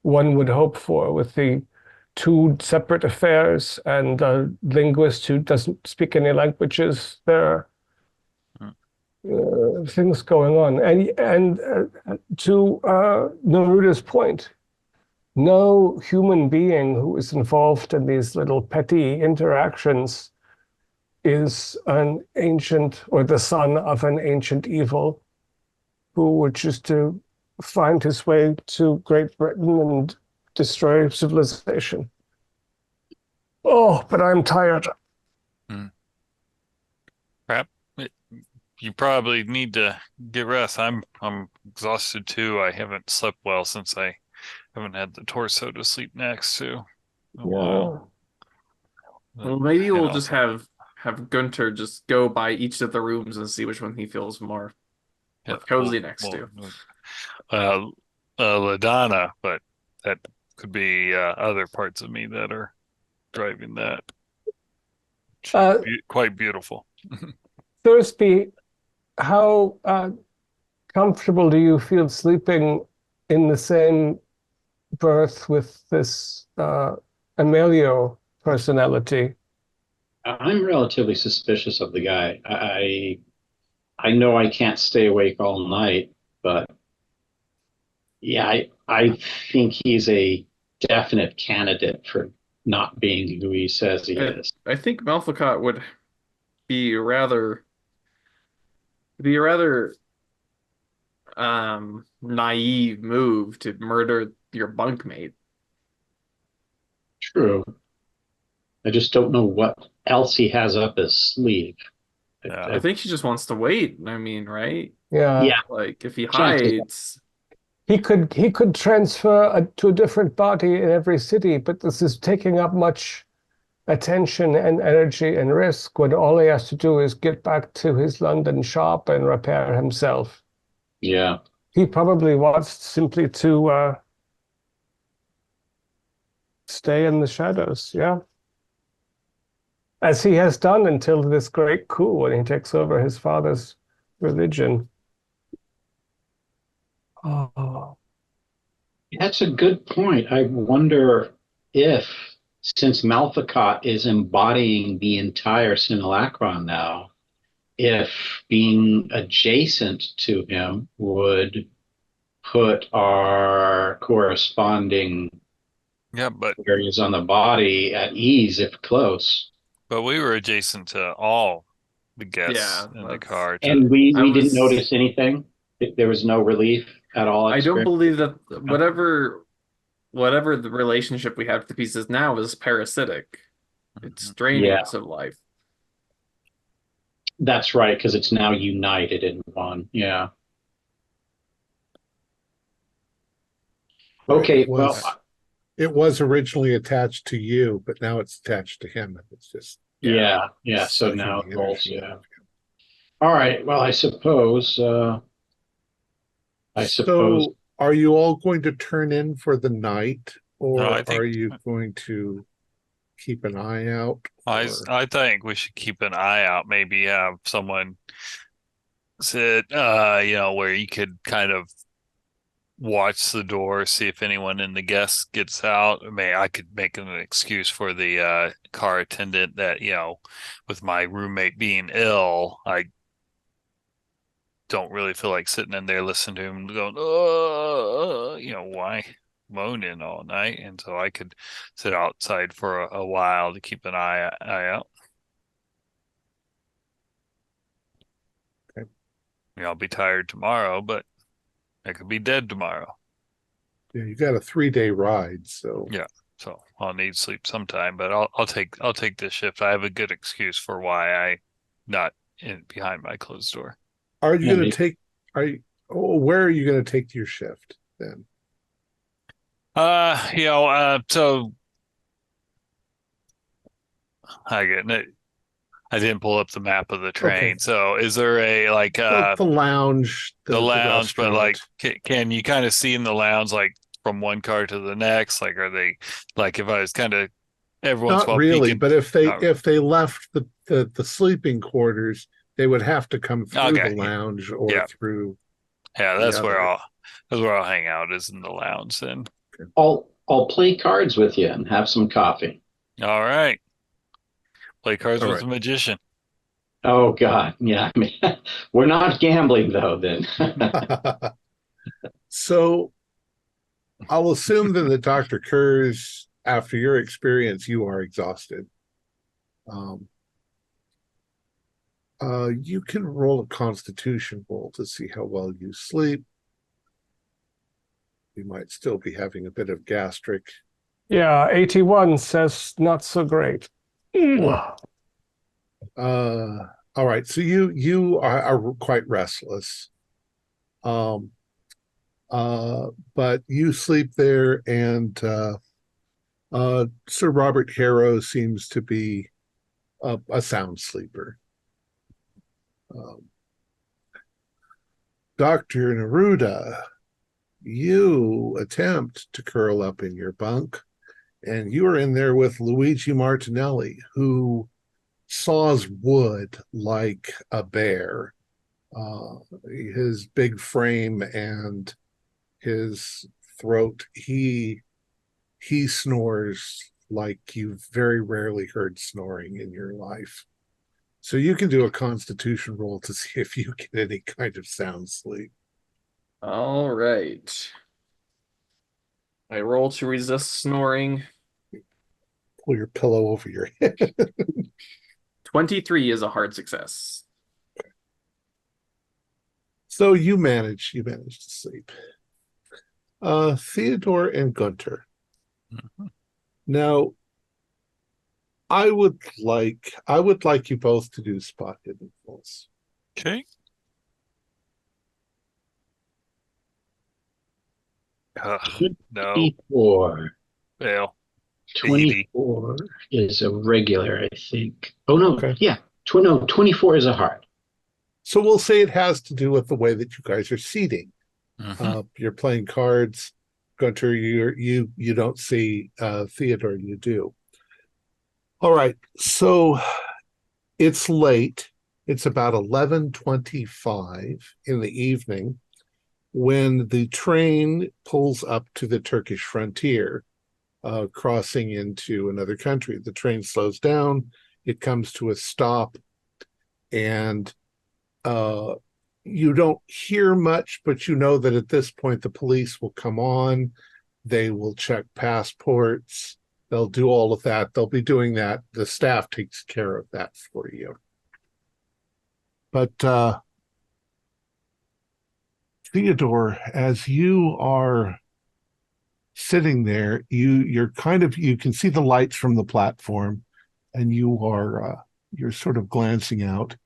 one would hope for, with the 2 separate affairs and a linguist who doesn't speak any languages. There are things going on. And to Neruda's point, no human being who is involved in these little petty interactions is an ancient, or the son of an ancient evil who wishes to find his way to Great Britain and destroy civilization. Oh, but I'm tired. Crap. You probably need to get rest. I'm exhausted too. I haven't slept well since I haven't had the torso to sleep next to in a while. Well, maybe we'll know, just have Gunter just go by each of the rooms and see which one he feels more cozy next to. LaDonna, but that could be other parts of me that are driving that. She's quite beautiful. Thursby, how comfortable do you feel sleeping in the same berth with this Emilio personality? I'm relatively suspicious of the guy. I know I can't stay awake all night, but yeah, I think he's a definite candidate for not being who he says he is. I think Malphicott would be a rather naive move to murder your bunkmate. True. I just don't know what else he has up his sleeve. I think he just wants to wait. I mean, right? Yeah. Yeah. Like if he hides, he could transfer to a different body in every city, but this is taking up much attention and energy and risk when all he has to do is get back to his London shop and repair himself. Yeah. He probably wants simply to stay in the shadows, yeah. As he has done until this great coup when he takes over his father's religion. Oh. That's a good point. I wonder if, since Malphicott is embodying the entire simulacron now, if being adjacent to him would put our corresponding areas on the body at ease if close. But we were adjacent to all the guests in the car. And we didn't notice anything? There was no relief at all? I don't believe that whatever the relationship we have to the pieces now is parasitic. It's draining us of life. That's right, because it's now united in one. Yeah. Okay, it was originally attached to you, but now it's attached to him. It's just yeah. So now it rolls. Yeah. All right. Well, I suppose. So, are you all going to turn in for the night, or are you going to keep an eye out? I think we should keep an eye out. Maybe have someone sit, where you could kind of watch the door, see if anyone in the guests gets out. I could make an excuse for the car attendant that, with my roommate being ill, I don't really feel like sitting in there listening to him going, why moaning all night? And so I could sit outside for a while to keep an eye out. Okay. I'll be tired tomorrow, but I could be dead tomorrow. Yeah, you got a 3-day ride, so yeah. So I'll need sleep sometime, but I'll take this shift. I have a good excuse for why I not in behind my closed door. Are you going to take? Where are you going to take your shift then? So I didn't pull up the map of the train. Okay. So is there a the lounge? The lounge, but can you kind of see in the lounge from one car to the next? Are they if I was kind of everyone's not really, but if they left the sleeping quarters, they would have to come through the lounge or through. Yeah, that's where I'll hang out is in the lounge then. Okay. I'll play cards with you and have some coffee. All right. Play cards with a magician. Oh God, yeah. I mean, we're not gambling though. Then. So, I'll assume then that Dr. Kurz, after your experience, you are exhausted. You can roll a constitution roll to see how well you sleep. You might still be having a bit of gastric. Yeah, 81 says not so great. All right, so you are quite restless. But you sleep there, and Sir Robert Harrow seems to be a sound sleeper. Dr. Neruda, you attempt to curl up in your bunk, and you are in there with Luigi Martinelli, who saws wood like a bear. His big frame and his throat, he snores like you've very rarely heard snoring in your life. So you can do a constitution roll to see if you get any kind of sound sleep. All right. I roll to resist snoring. Pull your pillow over your head. 23 is a hard success. So you manage to sleep. Theodore and Gunter. Mhm. Now, I would like you both to do spot hidden rolls. Okay. No. 24. Fail. 24 is a regular, I think. Oh, no. Okay. Yeah. 24 is a hard. So we'll say it has to do with the way that you guys are seating. Mhm. You're playing cards. Gunter, you don't see. Theodore, you do. All right. So it's late. It's about 11:25 in the evening when the train pulls up to the Turkish frontier, crossing into another country. The train slows down. It comes to a stop, and you don't hear much, but you know that at this point the police will come on. They will check passports. They'll do all of that. They'll be doing that. The staff takes care of that for you. But Theodore, as you are sitting there, you can see the lights from the platform, and you're sort of glancing out.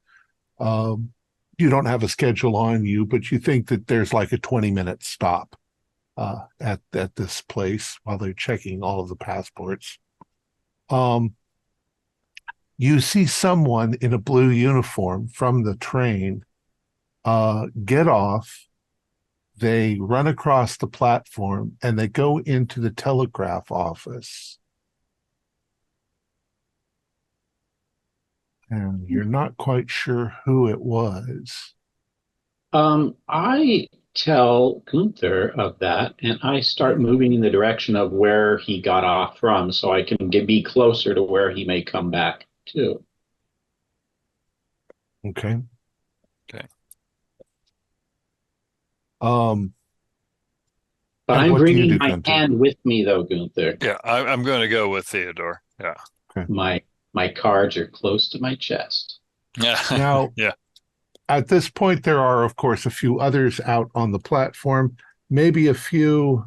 You don't have a schedule on you, but you think that there's like a 20-minute stop at this place while they're checking all of the passports. You see someone in a blue uniform from the train get off. They run across the platform and they go into the telegraph office. And you're not quite sure who it was. I tell Gunther of that, and I start moving in the direction of where he got off from so I can be closer to where he may come back to. Okay. Okay. But and I'm what do you bringing do, my Gunther? hand with me, though, Gunther. Yeah, I'm going to go with Theodore. Yeah. My cards are close to my chest. Yeah. Now, yeah. At this point, there are, of course, a few others out on the platform. Maybe a few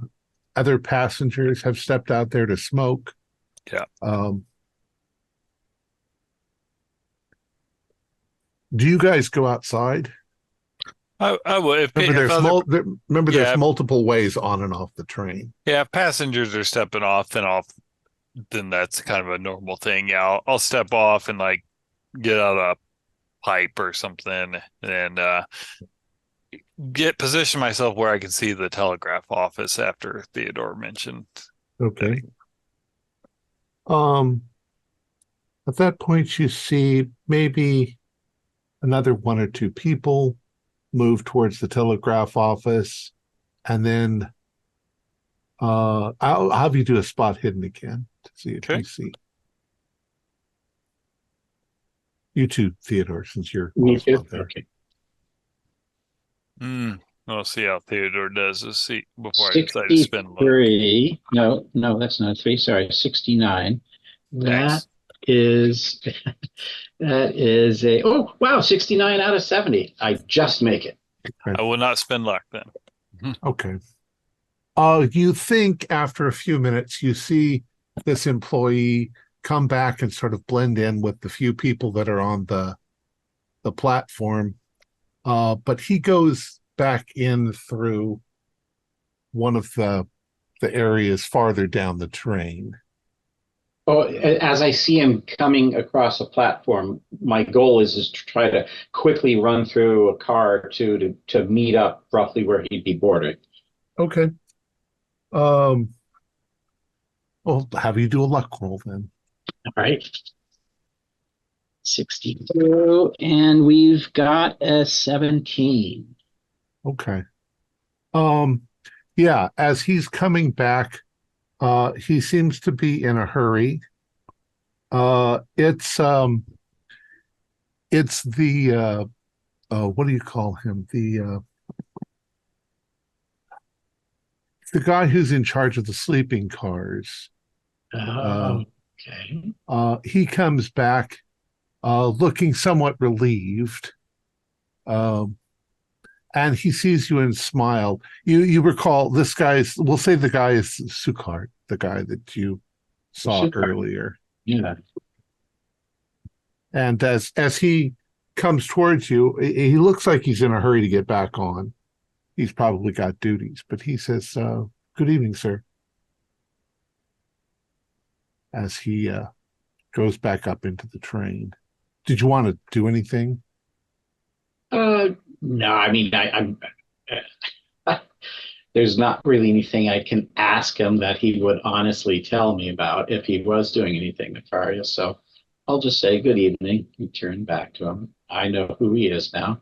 other passengers have stepped out there to smoke. Yeah. Do you guys go outside? I will. Remember, there's multiple ways on and off the train. Yeah, if passengers are stepping off, then that's kind of a normal thing. Yeah, I'll step off and like get out a pipe or something and position myself where I can see the telegraph office after Theodore mentioned. Okay. At that point, you see maybe another one or two people move towards the telegraph office, and then I'll have you do a spot hidden again to see if you see. You too, Theodore, since you're also there. Okay. We'll see how Theodore does this before I decide to spend luck. 63. No, that's not 3. Sorry, 69. That is that is a, oh wow, 69 out of 70. I just make it. I will not spend luck then. Okay. You think after a few minutes, you see this employee come back and sort of blend in with the few people that are on the platform. But he goes back in through one of the areas farther down the train. Oh, as I see him coming across a platform, my goal is to try to quickly run through a car or two to meet up roughly where he'd be boarding. Okay. Well, have you do a luck roll then? All right. 62, and we've got a 17. Okay. Yeah, as he's coming back, he seems to be in a hurry. It's the what do you call him? The guy who's in charge of the sleeping cars. Okay. He comes back looking somewhat relieved. And he sees you and smiled. You recall this guy's, we'll say the guy is Sukart, the guy that you saw Sukart. earlier. Yeah. And as he comes towards you, he looks like he's in a hurry to get back on. He's probably got duties, but he says, good evening, sir. As he goes back up into the train. Did you want to do anything? No, I mean, I'm there's not really anything I can ask him that he would honestly tell me about if he was doing anything nefarious. So I'll just say good evening and turn back to him. I know who he is now.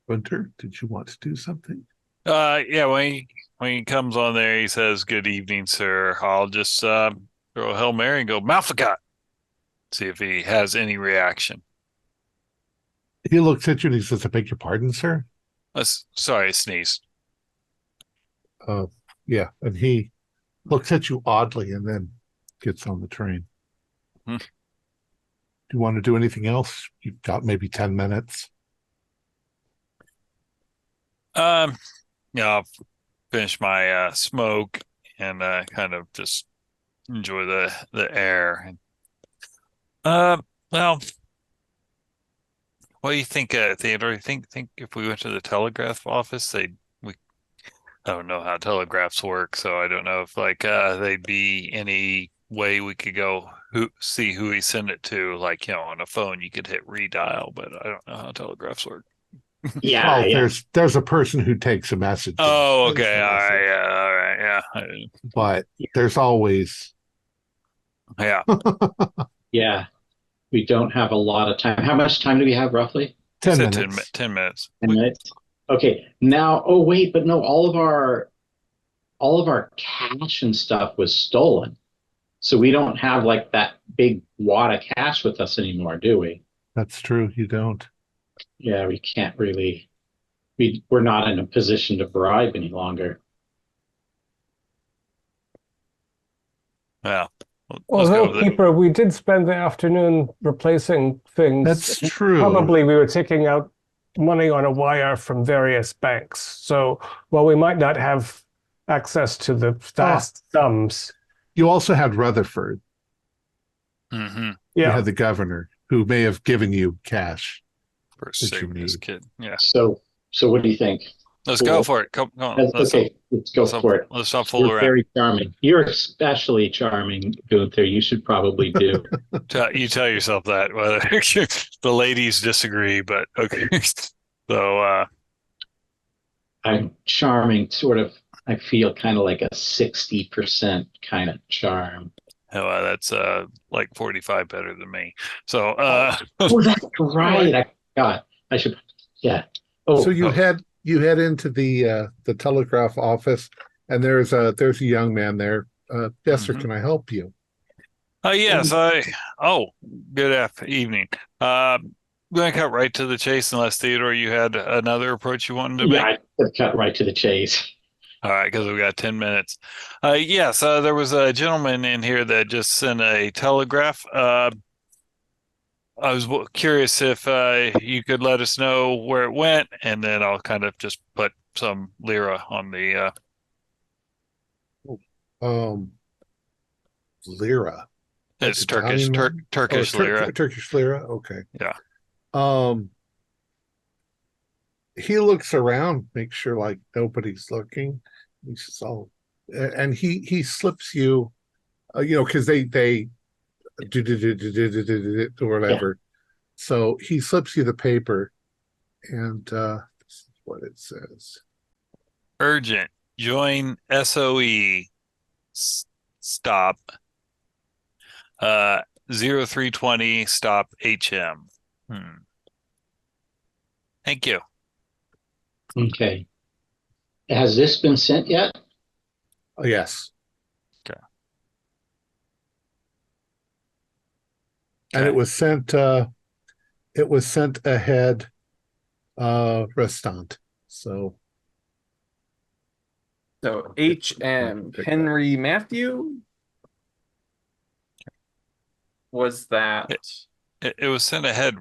Winter, did you want to do something? Yeah, when he comes on there, he says, "Good evening, sir." I'll just throw a Hail Mary and go, "Malfagat." See if he has any reaction. He looks at you and he says, I beg your pardon, sir? Sorry, I sneezed. Yeah, and he looks at you oddly and then gets on the train. Do you want to do anything else? You've got maybe 10 minutes. Yeah, I'll finish my smoke and kind of just enjoy the air. Well, what do you think, Theodore? You think if we went to the telegraph office, I don't know how telegraphs work, so I don't know if they'd be any way we could go see who he sent it to. Like, on a phone you could hit redial, but I don't know how telegraphs work. Yeah, well, there's a person who takes a message. Oh, okay, all right, yeah. But there's always, yeah. Yeah. We don't have a lot of time. How much time do we have roughly? 10 minutes. 10 minutes. 10 minutes. Okay. Now, oh wait, but no, all of our cash and stuff was stolen. So we don't have like that big wad of cash with us anymore, do we? That's true. You don't. Yeah, we can't really. We're not in a position to bribe any longer. Yeah. Although, Keeper, we did spend the afternoon replacing things. That's true. Probably we were taking out money on a wire from various banks. So while we might not have access to the vast sums. You also had Rutherford. Mm-hmm. You Yeah. had the governor who may have given you cash. For sake this kid. Yeah. So what do you think? Let's go for it. Come on. Let's go for it. Let's not fool You're around. very charming. You're especially charming, Gunther. You should probably do. You tell yourself that. Well, the ladies disagree, but okay. So I'm charming, sort of. I feel kind of like a 60% kind of charm. oh, that's like 45 better than me. So oh, that's right. I forgot. I should. Yeah. Oh, So you head into the telegraph office, and there's a young man there. Yes, sir. Can I help you? yes, good evening. I'm going to cut right to the chase unless, Theodore, you had another approach you wanted to make. Yeah, I cut right to the chase. All right, because we got 10 minutes. Yes, there was a gentleman in here that just sent a telegraph. I was curious if you could let us know where it went, and then I'll kind of just put some lira on the. Um, lira. It's Italian money? Turkish lira. Turkish lira. Okay. Yeah. He looks around, makes sure like nobody's looking. He says, "Oh," and he slips you, because they do or whatever. So he slips you the paper, and this is what it says. Urgent. Join SOE. Stop. 0320 stop HM. Thank you. Okay. Has this been sent yet? Oh, yes. Okay. And it was sent ahead restant. So HM Henry Matthew, was that it was sent ahead.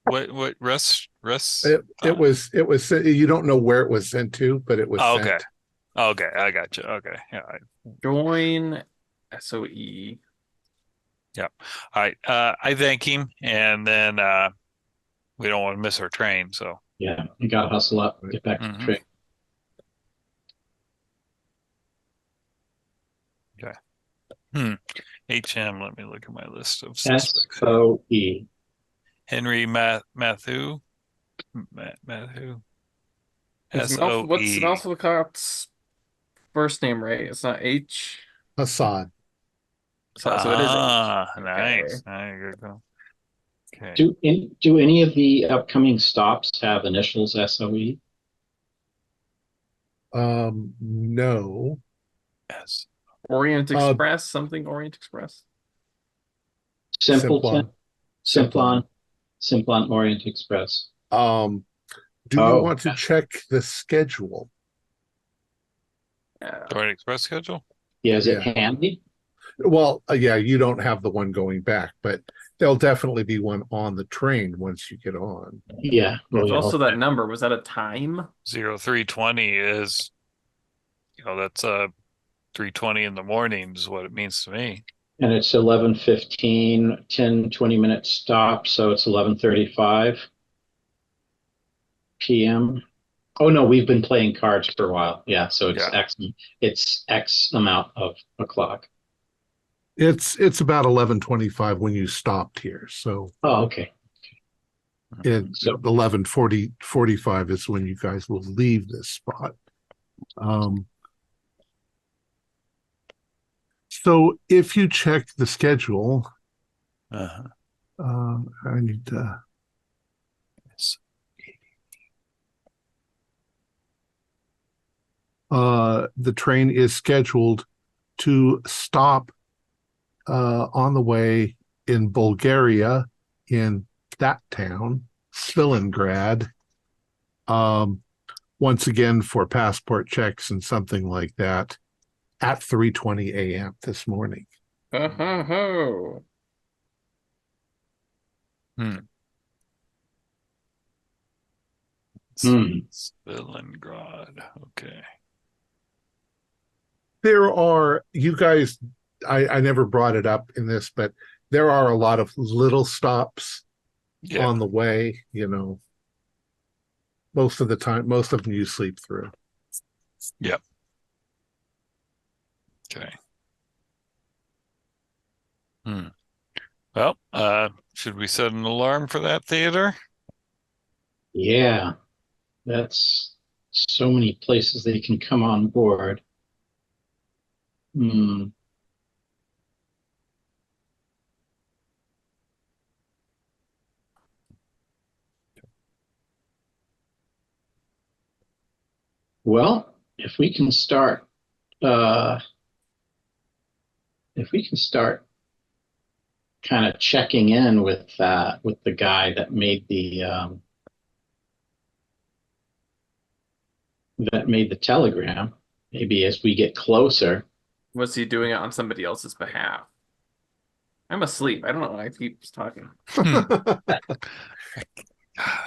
What rest it was you don't know where it was sent to, but it was okay. sent. Okay, I got you. Okay. Yeah. Join SOE. Yeah. All right. I thank him, and then we don't want to miss our train, so Yeah, you gotta hustle up, get back to the train. Okay. HM, let me look at my list of suspects. SOE. Henry Matthew. SOE. What's Malfacot's first name, right? It's not H. Hassan. So it is H. Nice. Okay. Okay. Do any of the upcoming stops have initials SOE? No. Yes. Orient Express, something Orient Express. Simplon Orient Express. Do you want to check the schedule? Orient Express schedule? Yeah, is it handy? Well, yeah, you don't have the one going back, but there'll definitely be one on the train once you get on. Yeah. There's also that number. Was that a time? 0320 is, that's 3:20 in the morning is what it means to me. And it's 11:15, 10, 20-minute stop, so it's 11:35 p.m. Oh no, we've been playing cards for a while. Yeah, so it's X amount of o'clock. It's about 11:25 when you stopped here. So okay. It's 11:45 is when you guys will leave this spot. So if you check the schedule, I need to. The train is scheduled to stop on the way in Bulgaria, in that town, Svilengrad, once again for passport checks and something like that, at 3:20 a.m. this morning. Svilengrad. Okay. There are, you guys, I never brought it up in this, but there are a lot of little stops on the way, most of the time, most of them you sleep through. Yep. Okay. Well, should we set an alarm for that theater? Yeah, that's so many places they can come on board. Well, if we can start kind of checking in with the guy that made the telegram, Maybe as we get closer. Was he doing it on somebody else's behalf? I'm asleep. I don't know why I keep talking.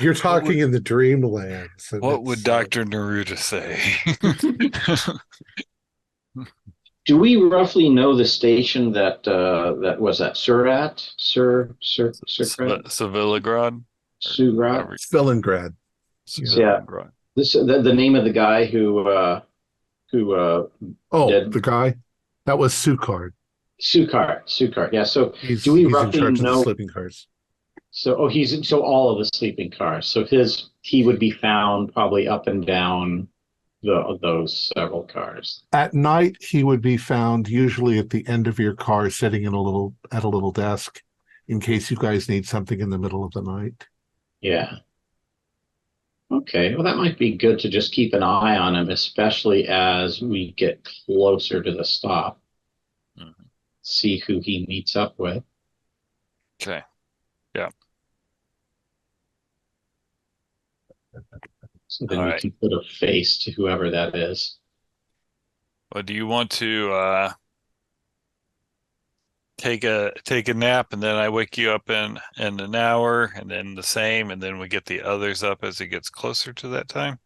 You're talking in the dreamlands. What would Dr. Neruda say? Do we roughly know the station that that was at Surat? Sevillagrad? Surat? Stalingrad. Yeah. This the name of the guy who did the guy? That was Sukard. Sukard. Yeah. So He's do we in roughly charge of the know? sleeping cars. So he's all of the sleeping cars. So he would be found probably up and down those several cars. At night, he would be found usually at the end of your car, sitting at a little desk, in case you guys need something in the middle of the night. Yeah. Okay. Well, that might be good to just keep an eye on him, especially as we get closer to the stop. Mm-hmm. See who he meets up with. Okay. Yeah. So then we can put a face to whoever that is. Well, do you want to take a nap and then I wake you up in an hour and then the same and then we get the others up as it gets closer to that time?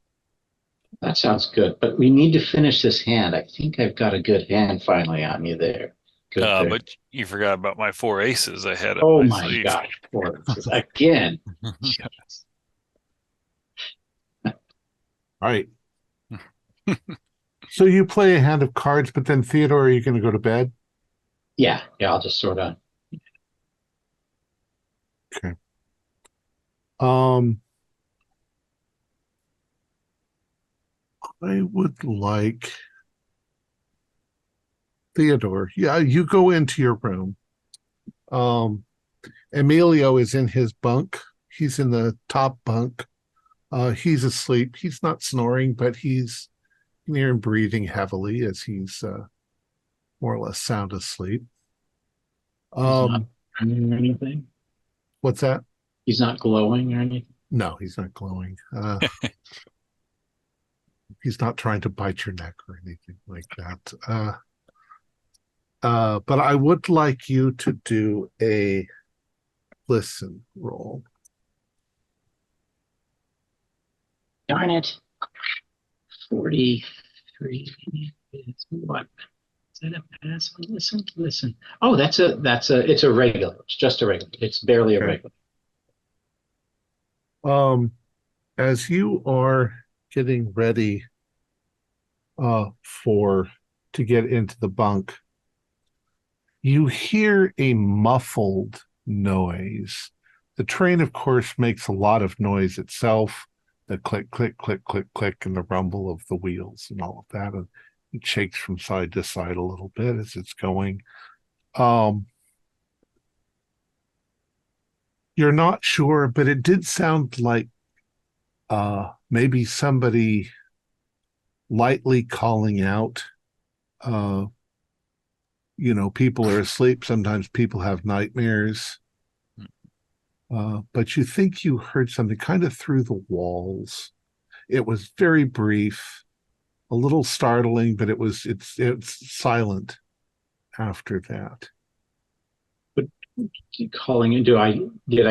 That sounds good, but we need to finish this hand. I think I've got a good hand finally on you there. Good there. But you forgot about my 4 aces I had up Oh my my sleeve. gosh, 4 aces again. All right. So you play a hand of cards, but then Theodore, are you going to go to bed? Yeah, I'll just sort of. Okay. I would like Theodore. Yeah, you go into your room. Emilio is in his bunk. He's in the top bunk. He's asleep. He's not snoring, but he's near and breathing heavily as he's more or less sound asleep. He's not glowing or anything? What's that? He's not glowing or anything? No, he's not glowing. He's not trying to bite your neck or anything like that. But I would like you to do a listen roll. Darn it. 43 is what? Is that a pass? Listen. Oh, it's a regular. It's just a regular. It's barely a regular. As you are getting ready to get into the bunk, you hear a muffled noise. The train, of course, makes a lot of noise itself. The click, click, click, click, click, and the rumble of the wheels and all of that. And it shakes from side to side a little bit as it's going. You're not sure, but it did sound like maybe somebody lightly calling out. People are asleep. Sometimes people have nightmares. But you think you heard something kind of through the walls. It was very brief, a little startling, but it's silent after that. But calling in, did I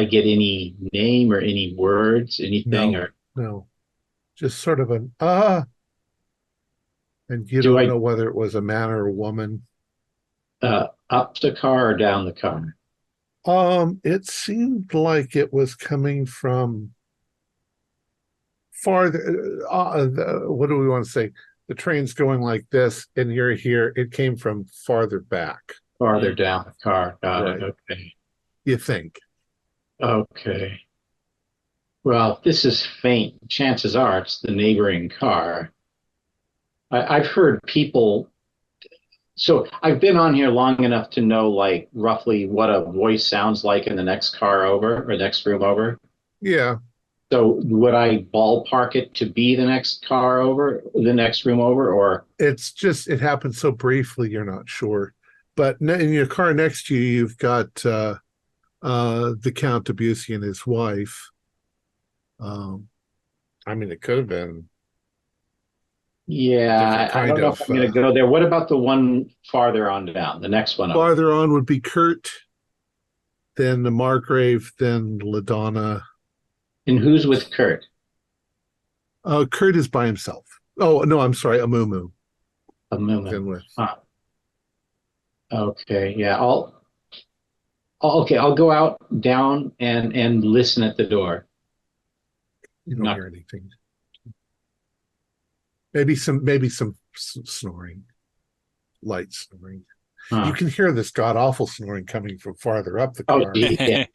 get any name or any words, anything? No. Just sort of an and you don't know whether it was a man or a woman. Up the car or down the car? It seemed like it was coming from farther. What do we want to say? The train's going like this, and you're here. It came from farther back. Farther down the car. Got Right. it. Okay. You think? Okay. Well, this is faint. Chances are it's the neighboring car. I've heard people. So I've been on here long enough to know, like, roughly what a voice sounds like in the next car over or next room over. Yeah. So would I ballpark it to be the next car over, the next room over, or? It's just, it happened so briefly, you're not sure. But in your car next to you, you've got the Count Debussy and his wife. It could have been, Yeah, I don't know if I'm going to go there. What about the one farther on down, the next one over? Farther on would be Kurt, then the Margrave, then LaDonna. And who's with Kurt? Kurt is by himself. Oh, no, I'm sorry, Amumu. Amumu. Huh. Okay, yeah. I'll go out, down, and listen at the door. You don't hear anything. Maybe some snoring, light snoring. Huh. You can hear this god awful snoring coming from farther up the car, yeah.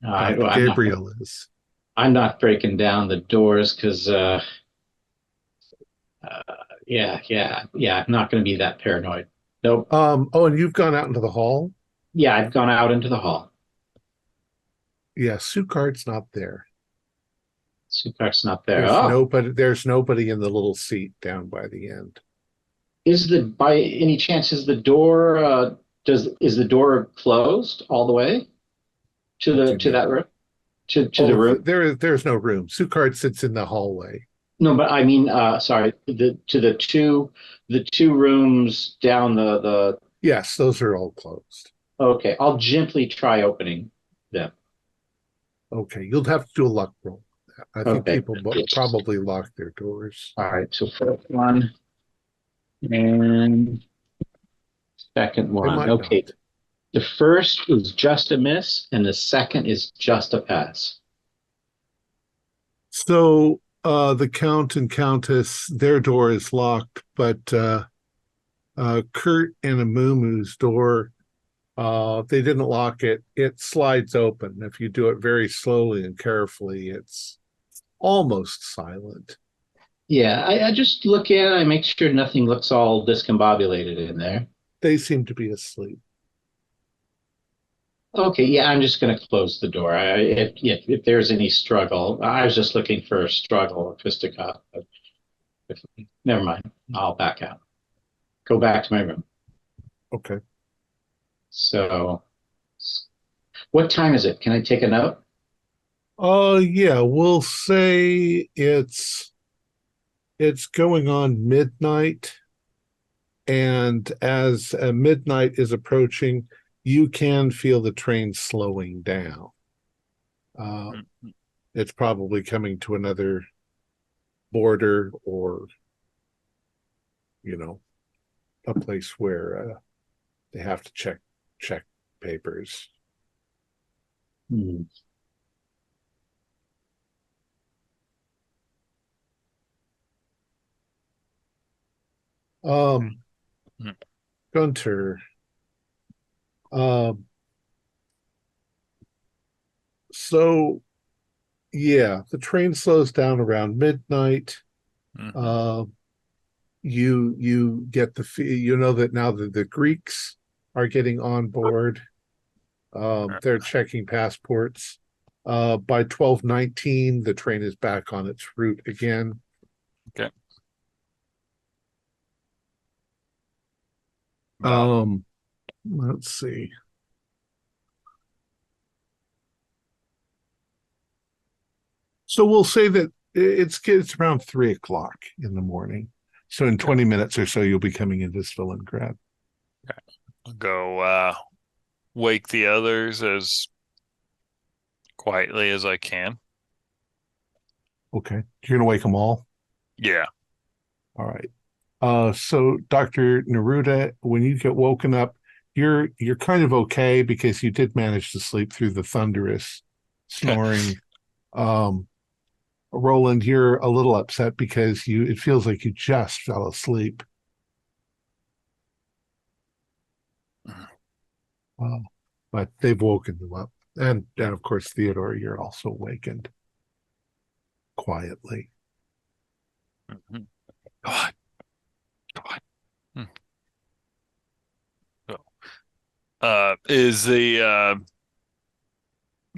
where Gabriel is. I'm not breaking down the doors because, yeah, I'm not going to be that paranoid. Nope. Oh, and you've gone out into the hall? Yeah, I've gone out into the hall. Yeah, Sukart's not there. Sukart's not there. There's nobody in the little seat down by the end. By any chance is the door is the door closed all the way to that room? To the room? There's no room. Sukart sits in the hallway. No, but I mean, sorry, to the two rooms down the. Yes, those are all closed. Okay, I'll gently try opening them. Okay, you'll have to do a luck roll. I think people probably lock their doors. All right, so first one and second one. Okay, not. The first is just a miss, and the second is just a pass. So the Count and Countess, their door is locked, but Kurt and Amumu's door, they didn't lock it. It slides open. If you do it very slowly and carefully, it's almost silent. Yeah, I just look in, I make sure nothing looks all discombobulated in there. They seem to be asleep. Okay, yeah, I'm just going to close the door. If there's any struggle, I was just looking for a struggle or fisticuff. Never mind, I'll back out. Go back to my room. Okay. So, what time is it? Can I take a note? Yeah, we'll say it's going on midnight, and as midnight is approaching, you can feel the train slowing down. It's probably coming to another border, or a place where they have to check papers. Hmm. Gunter, so yeah, the train slows down around midnight. Mm-hmm. You get that now that the Greeks are getting on board. They're checking passports. By 12:19, the train is back on its route again. Okay. Let's see. So we'll say that it's around 3:00 in the morning. So in 20 minutes or so, you'll be coming into Stalingrad. Okay. I'll go wake the others as quietly as I can. Okay. You're going to wake them all? Yeah. All right. So Dr. Neruda, when you get woken up, you're kind of okay because you did manage to sleep through the thunderous snoring. Roland, you're a little upset because it feels like you just fell asleep. But they've woken you up. And of course, Theodore, you're also awakened quietly. Mm-hmm. Go on. Is the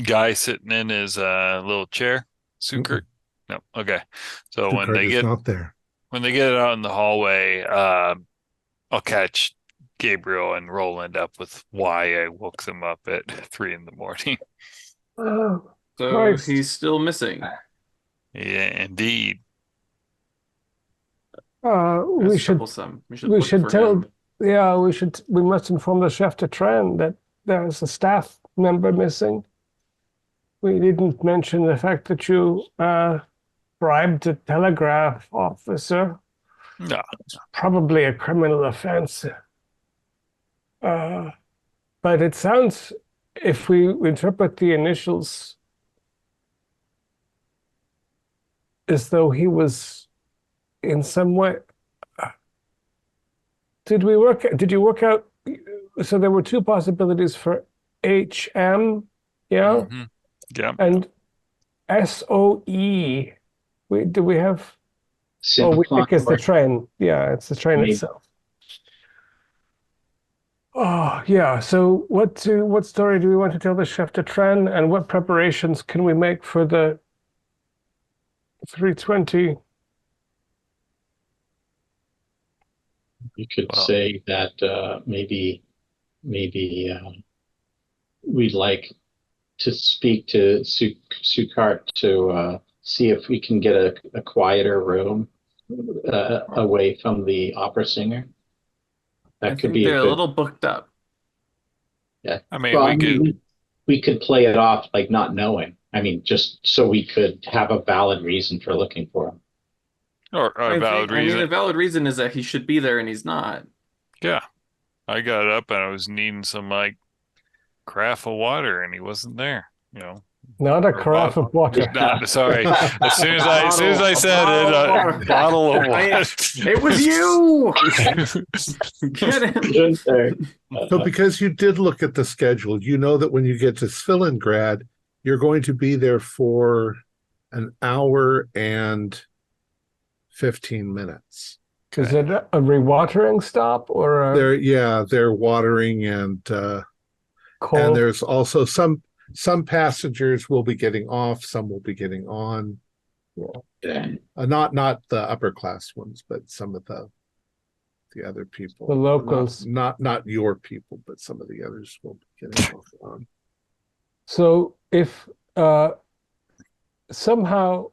guy sitting in his little chair Sukert? No. Okay. So Sukert when they get not there, when they get out in the hallway, I'll catch Gabriel and Roland up with why I woke them up at 3 a.m. Oh, so Christ. he's still missing. Yeah, indeed. We That's should troublesome. We should we look should for tell. him. Yeah, we must inform the chef de train that there's a staff member missing. We didn't mention the fact that you bribed a telegraph officer. No. Probably a criminal offense. But it sounds, if we interpret the initials as though he was in some way. Did you work out? So there were two possibilities for HM, yeah, Mhm. Yeah. and SOE. Do we have? Oh, we Simplon think it's the or train. Yeah, it's the train maybe. itself. Oh, yeah. So what story do we want to tell the chef de train, and what preparations can we make for the 320? You could Well, say that maybe we'd like to speak to Sukart to see if we can get a quieter room away from the opera singer. I That could think be a they're a good. little booked up. Yeah. I mean, Well, we could, we could play it off like not knowing. I mean, just so we could have a valid reason for looking for him. or a valid I mean, reason. the valid reason is that he should be there and he's not. Yeah. I got up and I was needing some like carafe of water and he wasn't there, you know. Not a Or carafe of water. Not, sorry. As soon as I said it, a bottle of water. It was you. Get him. So because you did look at the schedule, you know that when you get to Svilingrad, you're going to be there for an hour and 15 minutes. Is it a rewatering stop or a They're watering and cold? there's also some passengers will be getting off, some will be getting on. Not the upper class ones, but some of the other people. The locals. Not your people, but some of the others will be getting off on. So if somehow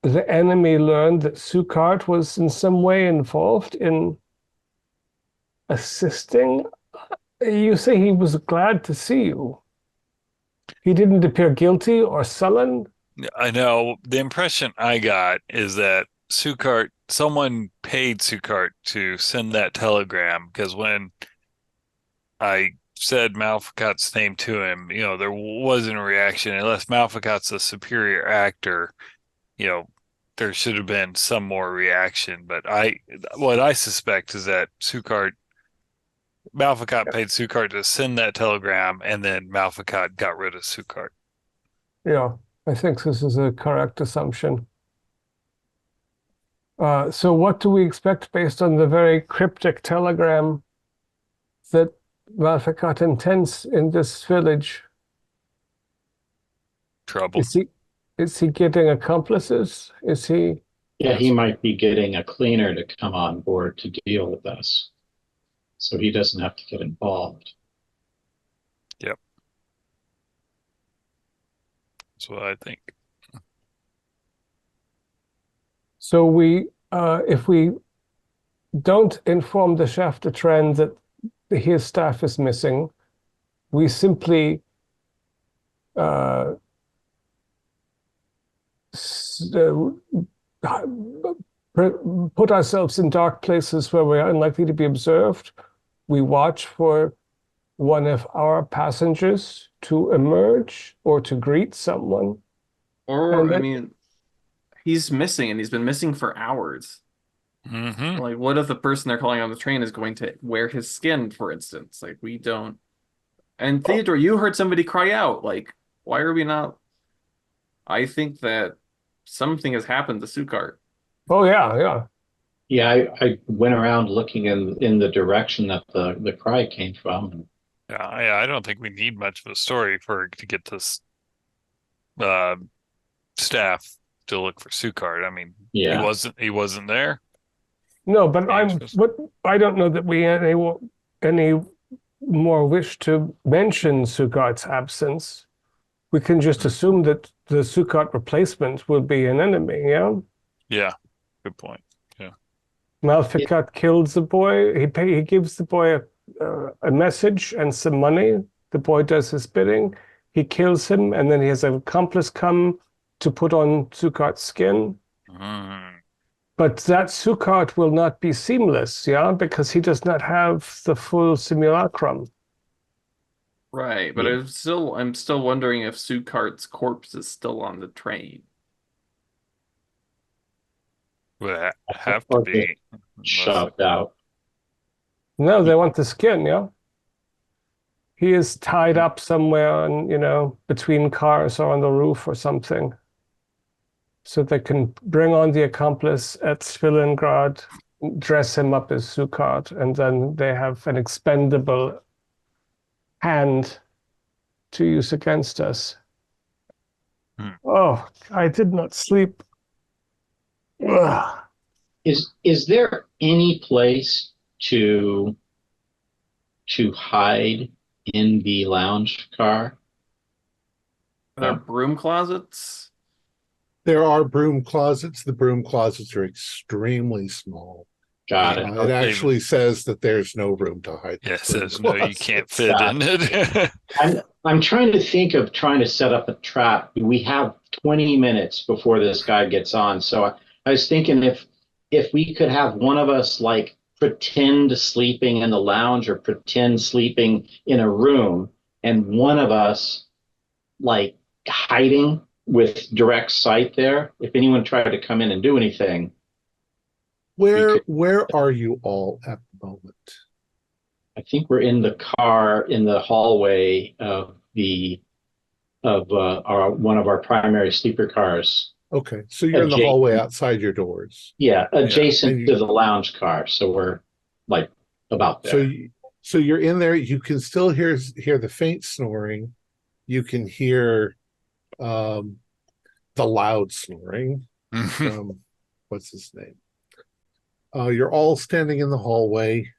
the enemy learned that Sukart was in some way involved in assisting, you say he was glad to see you. He didn't appear guilty or sullen. I know the impression I got is that someone paid Sukart to send that telegram because when I said Malphacat's name to him, you know, there wasn't a reaction. Unless Malphacat's a superior actor, you know, there should have been some more reaction. But what I suspect is that Malphacat paid Sukart to send that telegram, and then Malphacat got rid of Sukart. Yeah, I think this is a correct assumption. So what do we expect based on the very cryptic telegram that Malphacat intends in this village? Trouble. Is he getting accomplices? Is he? Yeah, he might be getting a cleaner to come on board to deal with us, so he doesn't have to get involved. Yep. That's what I think. So if we don't inform the chef de train that his staff is missing, we simply put ourselves in dark places where we're unlikely to be observed. We watch for one of our passengers to emerge or to greet someone. Or, I mean, he's missing and he's been missing for hours. Mm-hmm. Like, what if the person they're calling on the train is going to wear his skin, for instance? Like, we don't. And Theodore, you heard somebody cry out. Like, why are we not? I think that something has happened to Sukart. Oh, yeah. Yeah, I went around looking in the direction that the cry came from. Yeah, I don't think we need much of a story to get this staff to look for Sukart. I mean, Yeah. he wasn't there. No, but I don't know that we any more wish to mention Sukart's absence. We can just assume that the Sukart replacement will be an enemy, yeah? Yeah, good point. Malficat kills the boy. He gives the boy a message and some money. The boy does his bidding. He kills him, and then he has an accomplice come to put on Sukart's skin. Mm. But that Sukart will not be seamless, yeah, because he does not have the full simulacrum. Right, but Yeah. I'm still wondering if Sukart's corpse is still on the train. Would have to Or be. Unless Shoved out. No, they want the skin, yeah. He is tied up somewhere on, between cars or on the roof or something. So they can bring on the accomplice at Svilengrad, dress him up as Sukart, and then they have an expendable hand to use against us. Hmm. Oh, I did not sleep. Ugh. Is there any place to hide in the lounge car? Broom closets? There are broom closets. The broom closets are extremely small. Got it. It Okay. actually says that there's no room to hide. Yes, broom there's no, you can't closets. fit in it. I'm trying to think of trying to set up a trap. We have 20 minutes before this guy gets on. So I was thinking if we could have one of us like pretend sleeping in the lounge or pretend sleeping in a room, and one of us like hiding with direct sight there. If anyone tried to come in and do anything. Where are you all at the moment? I think we're in the car in the hallway of our one of our primary sleeper cars. Okay, so you're in the hallway outside your doors. Yeah, adjacent Yeah. to the lounge car. So we're like about there. So you're in there. You can still hear the faint snoring. You can hear the loud snoring from what's his name. You're all standing in the hallway.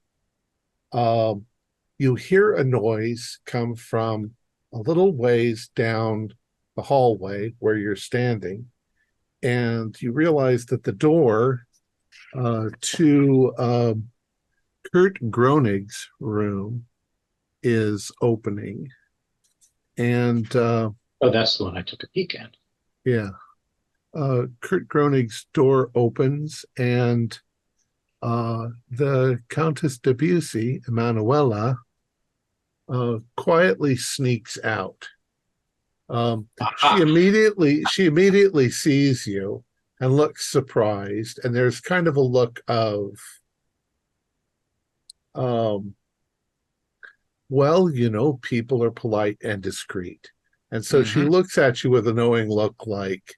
You hear a noise come from a little ways down the hallway where you're standing, and you realize that the door to Kurt Gronig's room is opening. And oh, that's the one I took a peek at. Yeah. Kurt Gronig's door opens, and the Countess Debussy, Emanuela, quietly sneaks out. She immediately sees you and looks surprised, and there's kind of a look of well, people are polite and discreet. And so she looks at you with a knowing look like,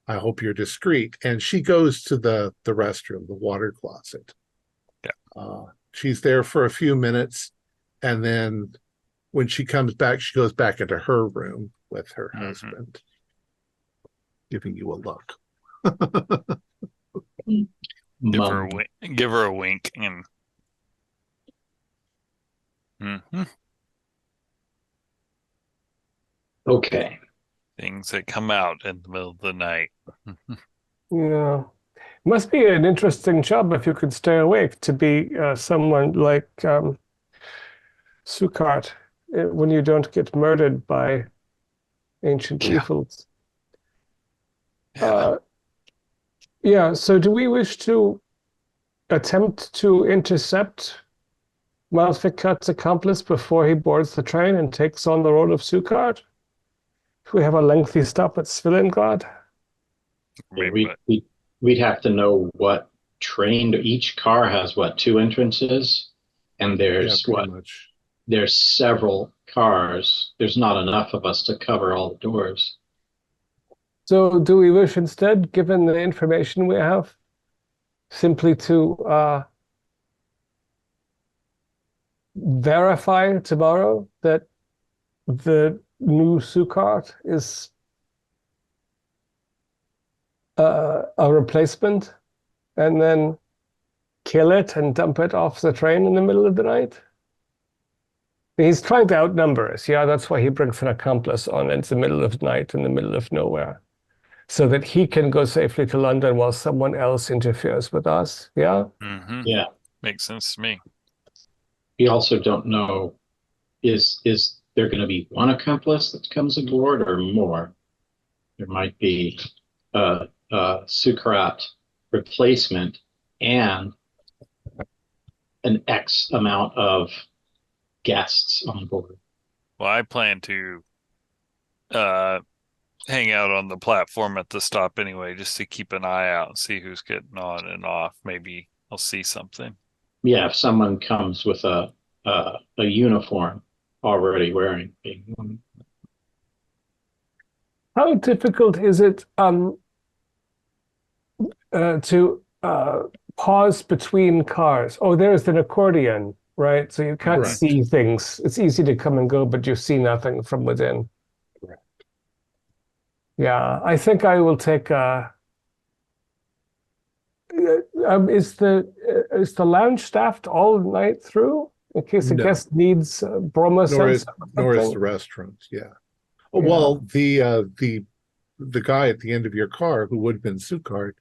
I hope you're discreet. And she goes to the restroom, the water closet. Yeah. She's there for a few minutes, and then when she comes back, she goes back into her room with her husband, giving you a look. Give her a wink and Okay. Things that come out in the middle of the night. Yeah. Must be an interesting job if you could stay awake to be someone like Sukart when you don't get murdered by ancient evils. Yeah, so do we wish to attempt to intercept Malfikat's accomplice before he boards the train and takes on the role of Sukart? If we have a lengthy stop at Svilengrad? We'd have to know what train. Each car has two entrances, and there's there's several cars. There's not enough of us to cover all the doors. So do we wish instead, given the information we have, simply to verify tomorrow that the new Sukart is a replacement, and then kill it and dump it off the train in the middle of the night? He's trying to outnumber us. Yeah, that's why he brings an accomplice on. It's the middle of the night in the middle of nowhere. so that he can go safely to London while someone else interferes with us. Yeah? Mm-hmm. Yeah. Makes sense to me. We also don't know, is there going to be one accomplice that comes aboard or more? There might be a Sukrat replacement and an X amount of guests on board. Well, I plan to uh hang out on the platform at the stop anyway, just to keep an eye out and see who's getting on and off. Maybe I'll see something. Yeah, if someone comes with a uniform already wearing one. How difficult is it to pause between cars? Oh, there's an accordion, right? So you can't Correct. see things. It's easy to come and go, but you see nothing from within. Correct. Yeah, I think I will take is the lounge staffed all night through in case a No. guest needs bromo Nor is sense or nor is something? the restaurant. Yeah. Yeah. Well, the guy at the end of your car who would have been Sukart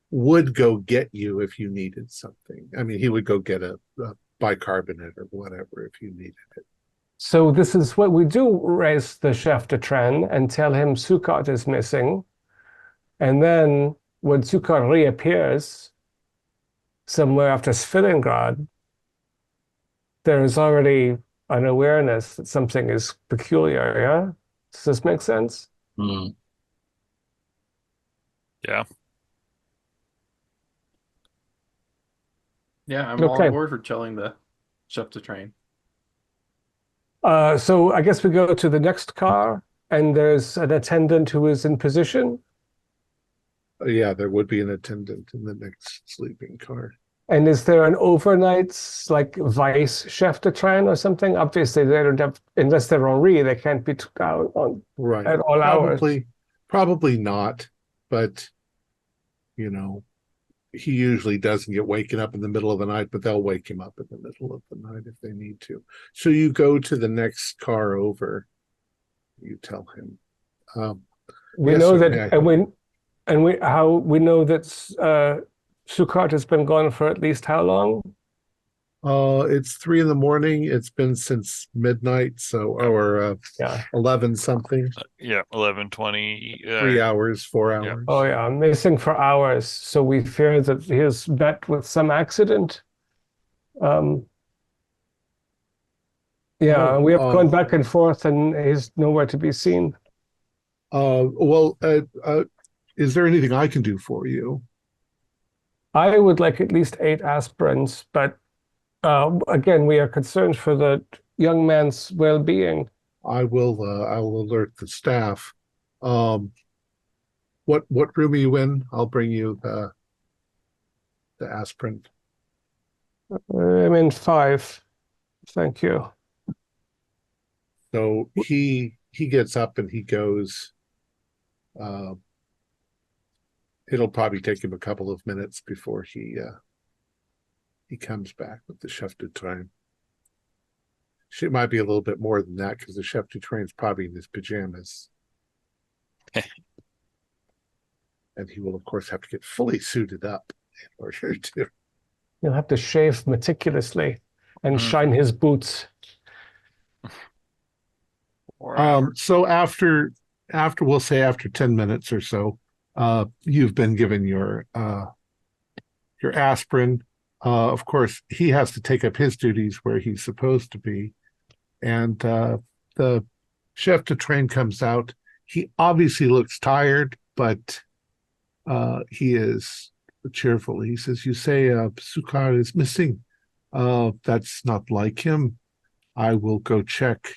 would go get you if you needed something. I mean, he would go get a bicarbonate or whatever if you needed it. So this is what we do: raise the chef de train and tell him Sukkot is missing, and then when Sukkot reappears somewhere after Svilingrad, there is already an awareness that something is peculiar. Yeah, does this make sense? Mm. Yeah. Yeah, I'm all Okay. on board for chilling the chef to train. So I guess we go to the next car, and there's an attendant who is in position. Yeah, there would be an attendant in the next sleeping car. And is there an overnight, like, vice chef de train or something? Obviously, they don't have, unless they're Henri, they can't be took out on Right. at all hours. Probably not, but you know, he usually doesn't get waken up in the middle of the night, but they'll wake him up in the middle of the night if they need to. So you go to the next car over. You tell him. We Yes, know that, certainly, we know that Sukkot has been gone for at least how long? it's 3 a.m. It's been since midnight, or Yeah. 11 something. Yeah, 11:20. 3 hours, 4 hours. Oh yeah, missing for hours. So we fear that he has met with some accident. Yeah, we have gone back and forth, and he's nowhere to be seen. Well, is there anything I can do for you? I would like at least 8 aspirins, but again, we are concerned for the young man's well-being. I will alert the staff. What room are you in? I'll bring you the aspirin. I'm in 5. Thank you. So he gets up and he goes. It'll probably take him a couple of minutes before he comes back with the chef de train. It might be a little bit more than that because the chef de train's probably in his pajamas. And he will, of course, have to get fully suited up in order to. He'll have to shave meticulously and shine his boots. So after we'll say after 10 minutes or so, you've been given your aspirin. Of course, he has to take up his duties where he's supposed to be. And the chef de train comes out. He obviously looks tired, but he is cheerful. He says, "You say Sukar is missing. That's not like him. I will go check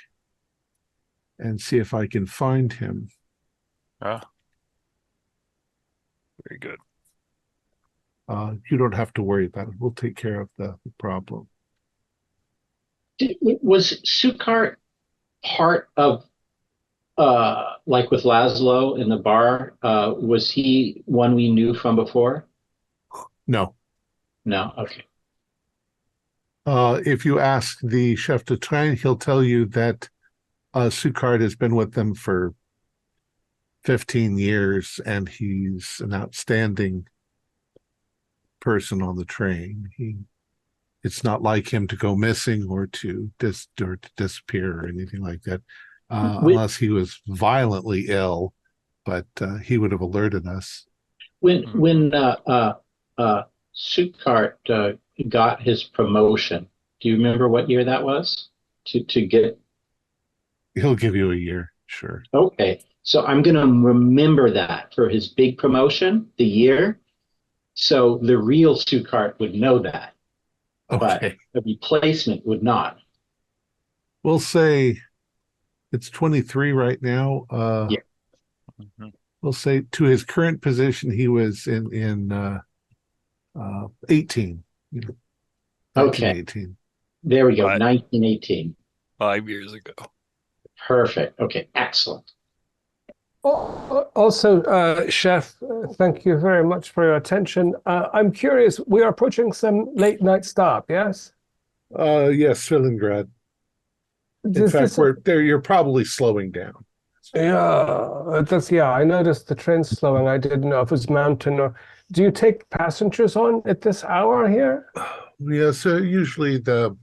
and see if I can find him." Very good. You don't have to worry about it. We'll take care of the problem. Was Sukart part of, like with Laszlo in the bar, was he one we knew from before? No. No, okay. If you ask the chef de train, he'll tell you that Sukart has been with them for 15 years, and he's an outstanding person on the train. It's not like him to go missing or to disappear or anything like that, unless he was violently ill, but he would have alerted us. When Suitcart got his promotion, do you remember what year that was? To get. He'll give you a year, sure. Okay, so I'm going to remember that for his big promotion, the year. So the real Suitcart would know that. Okay. But the replacement would not. We'll say it's 23 right now. Yeah. We'll say to his current position, he was in 18. Okay. 1918. There we go, Right. 1918. 5 years ago. Perfect. Okay, excellent. Also, Chef, thank you very much for your attention. I'm curious, we are approaching some late night stop, yes? Yes, Stalingrad. In fact, you're probably slowing down. Yeah, I noticed the train slowing. I didn't know if it was mountain or. Do you take passengers on at this hour here? Yeah, so usually the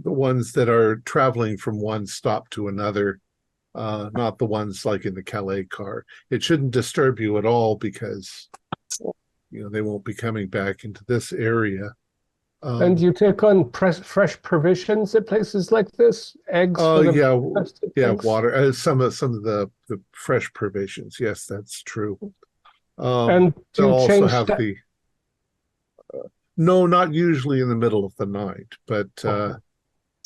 ones that are traveling from one stop to another, not the ones like in the Calais car. It shouldn't disturb you at all because they won't be coming back into this area. And you take on fresh provisions at places like this? Eggs? Water. Some of the fresh provisions. Yes, that's true. And do you also change have the. No, not usually in the middle of the night, but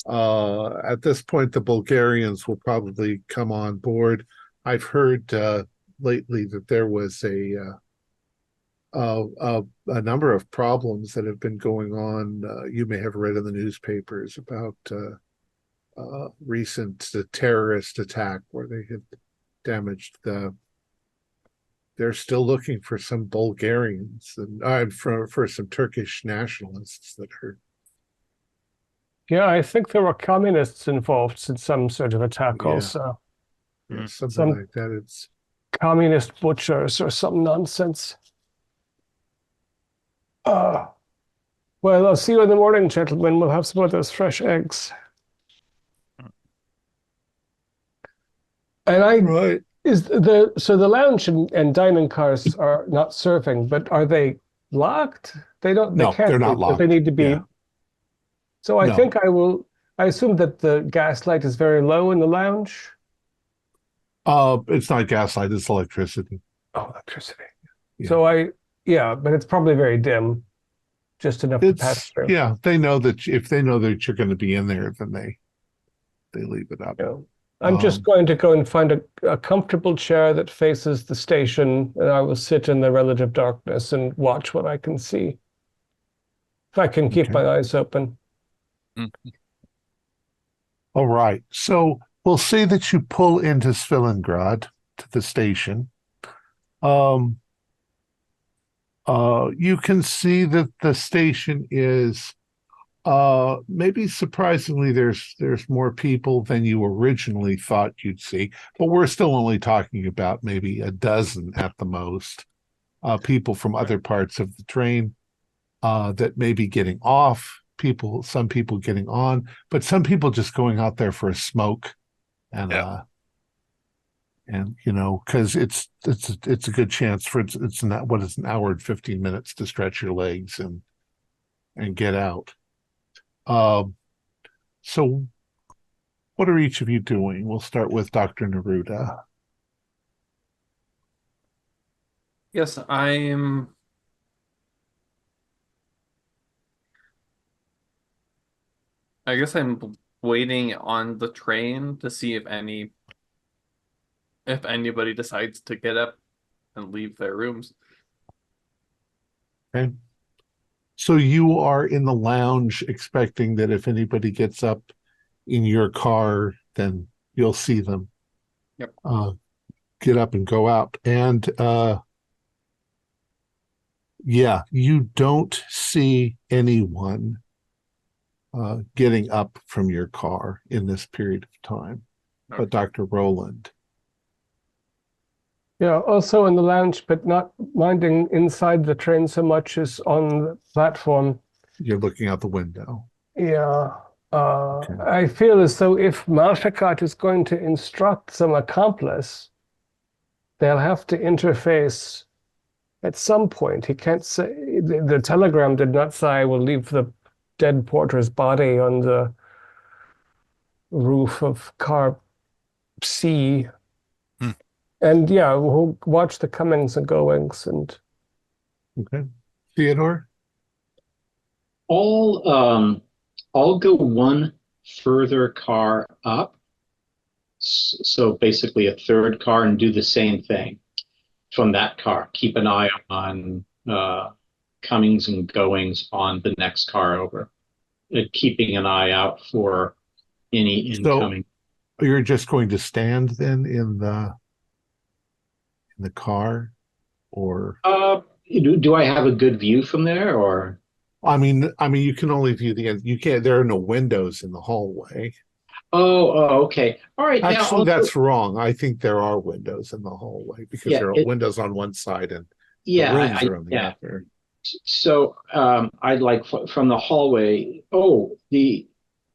at this point, the Bulgarians will probably come on board. I've heard lately that there was a number of problems that have been going on. You may have read in the newspapers about recent terrorist attack where they had damaged they're still looking for some Bulgarians and for some Turkish nationalists that are. Yeah, I think there were communists involved in some sort of attack also. Yeah, something like that. It's communist butchers or some nonsense. Well, I'll see you in the morning, gentlemen. We'll have some of those fresh eggs. And right. So the lounge and dining cars are not serving, but are they locked? They can't they're not be, locked. But they need to be. Yeah. So I think I assume that the gas light is very low in the lounge. It's not gaslight, it's electricity. Oh, electricity. Yeah. So but it's probably very dim, just enough to pass through. Yeah, they know that if they know that you're going to be in there, then they leave it up. Yeah. I'm just going to go and find a comfortable chair that faces the station, and I will sit in the relative darkness and watch what I can see. If I can keep my eyes open. All right. So we'll say that you pull into Stalingrad to the station. You can see that the station is maybe surprisingly there's more people than you originally thought you'd see, but we're still only talking about maybe a dozen at the most people from other parts of the train that may be getting off, some people getting on, but some people just going out there for a smoke and because it's a good chance for it's not what is an hour and 15 minutes to stretch your legs and get out. So what are each of you doing? We'll start with Dr. Neruda. Yes, I guess I'm waiting on the train to see if anybody decides to get up and leave their rooms. Okay. So you are in the lounge expecting that if anybody gets up in your car, then you'll see them get up and go out. And you don't see anyone getting up from your car in this period of time. but Dr. Roland. Yeah, also in the lounge, but not minding inside the train so much as on the platform. You're looking out the window. Yeah. Okay. I feel as though if Malficat is going to instruct some accomplice, they'll have to interface at some point. He can't say, the telegram did not say, I will leave the dead porter's body on the roof of car C. And yeah, we'll watch the comings and goings. And Okay. Theodore? I'll go one further car up. So basically a third car, and do the same thing from that car. Keep an eye on comings and goings on the next car over. Keeping an eye out for any incoming. So you're just going to stand then in the car, or do I have a good view from there, or? I mean, you can only view the end. You can't. There are no windows in the hallway. Oh, okay. All right. Actually, that's wrong. I think there are windows in the hallway because there are windows on one side and the rooms are on the other. So I'd like from the hallway. Oh,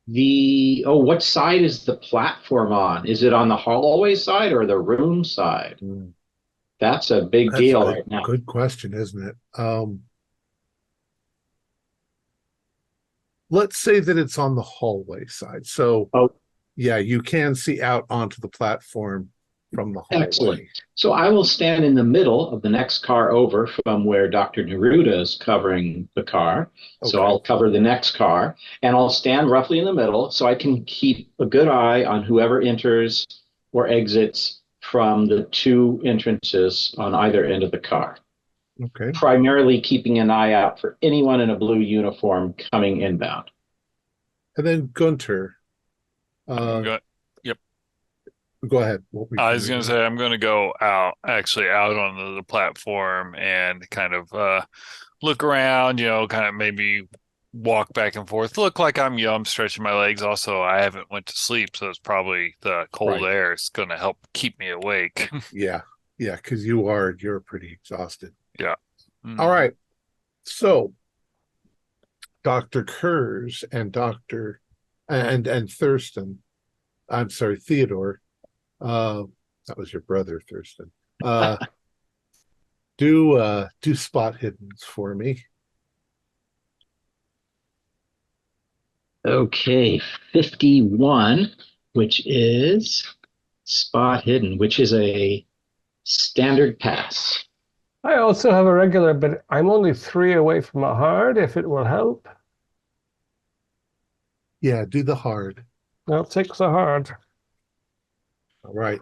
what side is the platform on? Is it on the hallway side or the room side? That's a big deal right now. Good question, isn't it? Let's say that it's on the hallway side. So, yeah, you can see out onto the platform from the hallway. Excellent. So I will stand in the middle of the next car over from where Dr. Neruda is covering the car. Okay. So I'll cover the next car, and I'll stand roughly in the middle so I can keep a good eye on whoever enters or exits from the two entrances on either end of the car. Okay. Primarily keeping an eye out for anyone in a blue uniform coming inbound. And then Gunter. Yep. Go ahead. I was going to say I'm going to go out onto the platform and kind of look around, kind of maybe walk back and forth. Look like I'm stretching my legs. Also, I haven't went to sleep, so it's probably the cold air is going to help keep me awake. Yeah, because you're pretty exhausted. Yeah. All right. So Dr. Kurz and Thurston, I'm sorry, Theodore, that was your brother, Thurston, do spot hiddens for me. Okay, 51, which is spot hidden, which is a standard pass. I also have a regular, but I'm only 3 away from a hard, if it will help. Yeah, do the hard. I'll take the hard. All right.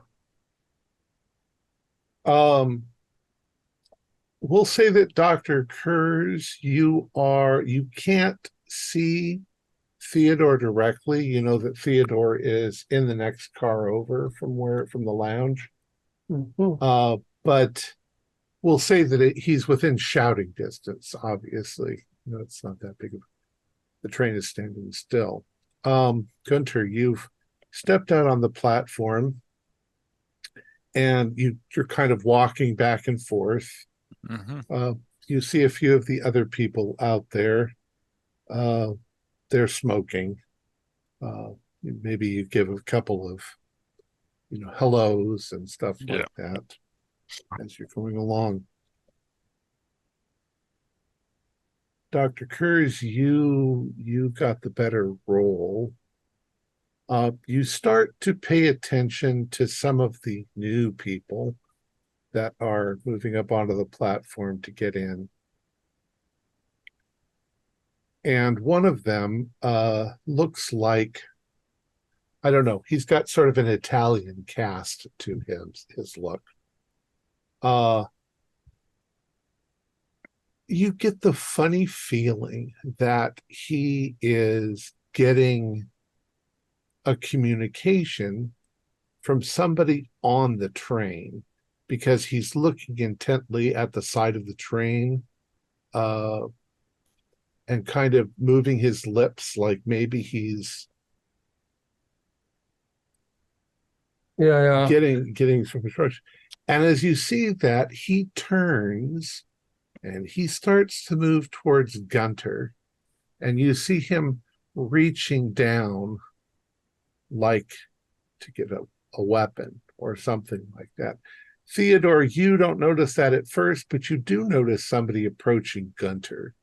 We'll say that Dr. Kurz, you can't see Theodore directly. You know that Theodore is in the next car over from the lounge. Mm-hmm. But we'll say that he's within shouting distance, obviously. It's not that big of the train is standing still. Gunter, you've stepped out on the platform and you're kind of walking back and forth. Mm-hmm. You see a few of the other people out there. They're smoking. Maybe you give a couple of hellos and stuff like that as you're going along. Dr. Kurz, you got the better roll. You start to pay attention to some of the new people that are moving up onto the platform to get in. And one of them looks like, I don't know, he's got sort of an Italian cast to his look. You get the funny feeling that he is getting a communication from somebody on the train because he's looking intently at the side of the train and kind of moving his lips like maybe he's Yeah. getting some construction. And as you see that, he turns and he starts to move towards Gunter, and you see him reaching down like to get a weapon or something like that. Theodore, you don't notice that at first, but you do notice somebody approaching Gunter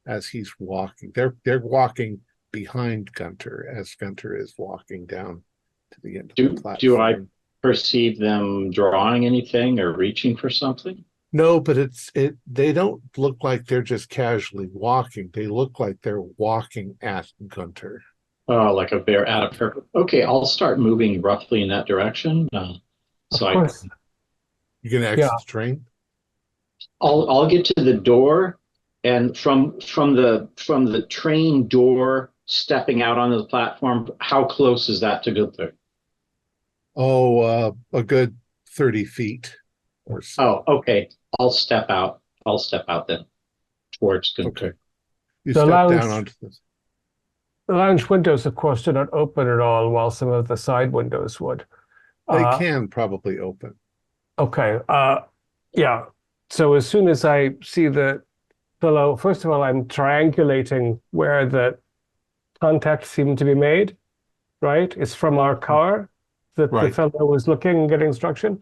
as he's walking. They're walking behind Gunter as Gunter is walking down to the end of the platform. Do I perceive them drawing anything or reaching for something? No, but they don't look like they're just casually walking. They look like they're walking at Gunter. Oh, like a bear out of purpose. Okay, I'll start moving roughly in that direction. Of course. You're gonna exit the train? I'll get to the door, and from the train door, stepping out onto the platform. How close is that to Gunther? Oh, a good 30 feet or so. Oh, okay. I'll step out then towards Gunther. Okay. You step down onto this. The lounge windows, of course, do not open at all, while some of the side windows would. They can probably open. Okay. Yeah. So as soon as I see the fellow, first of all, I'm triangulating where the contacts seem to be made, right? It's from our car that the fellow was looking and getting instruction.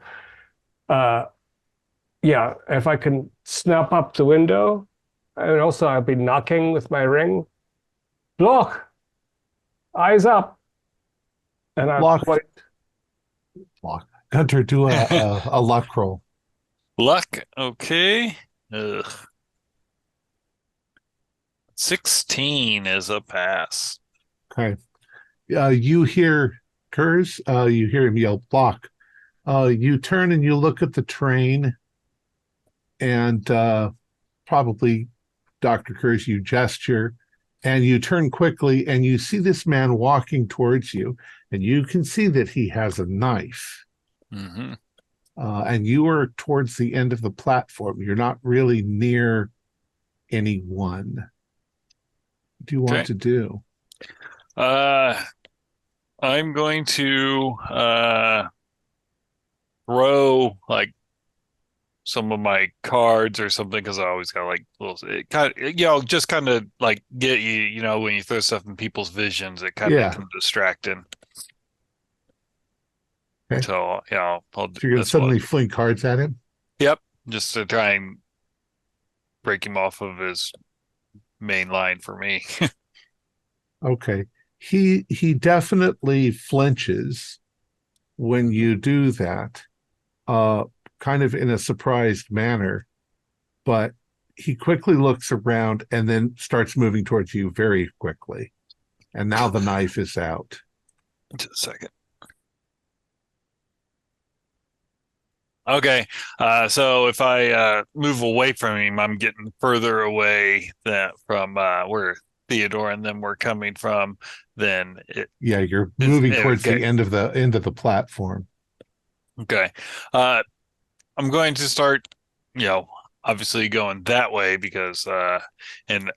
Yeah, if I can snap up the window, and also I'll be knocking with my ring. Block! Eyes up! And I'll Block. Gunter, do a luck roll. Luck, okay. Ugh. 16 is a pass. Okay. You hear Kurz, you hear him yell, block. You turn and you look at the train, and probably Dr. Kurz, you gesture, and you turn quickly, and you see this man walking towards you, and you can see that he has a knife. Mm-hmm. And you are towards the end of the platform. You're not really near anyone. What do you want to do? I'm going to throw like some of my cards or something, because I always got like little, it kind of, just kind of like get you, when you throw stuff in people's visions, it kind of makes them distracting. Okay. So so you're gonna suddenly fling cards at him? Yep, just to try and break him off of his main line for me. Okay. He definitely flinches when you do that, kind of in a surprised manner, but he quickly looks around and then starts moving towards you very quickly. And now the knife is out. Just a second. Okay, so if I move away from him, I'm getting further away from where Theodore and them were coming from. Then you're moving towards the end of the platform. Okay, I'm going to start, obviously going that way because and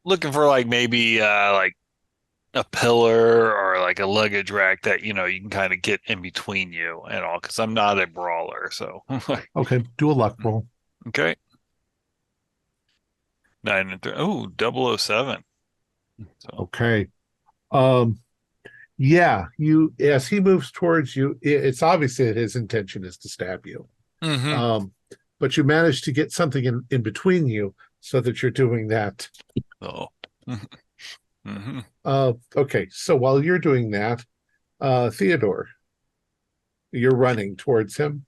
looking for like maybe like a pillar or like a luggage rack that you can kind of get in between you and all, because I'm not a brawler. So okay, do a luck roll. Okay. 9 and 3. Oh, 007. So. Okay. Yeah, as he moves towards you, it's obvious that his intention is to stab you. Mm-hmm. But you manage to get something in between you so that you're doing that. Oh. Mm-hmm. Okay, so while you're doing that, Theodore, you're running towards him.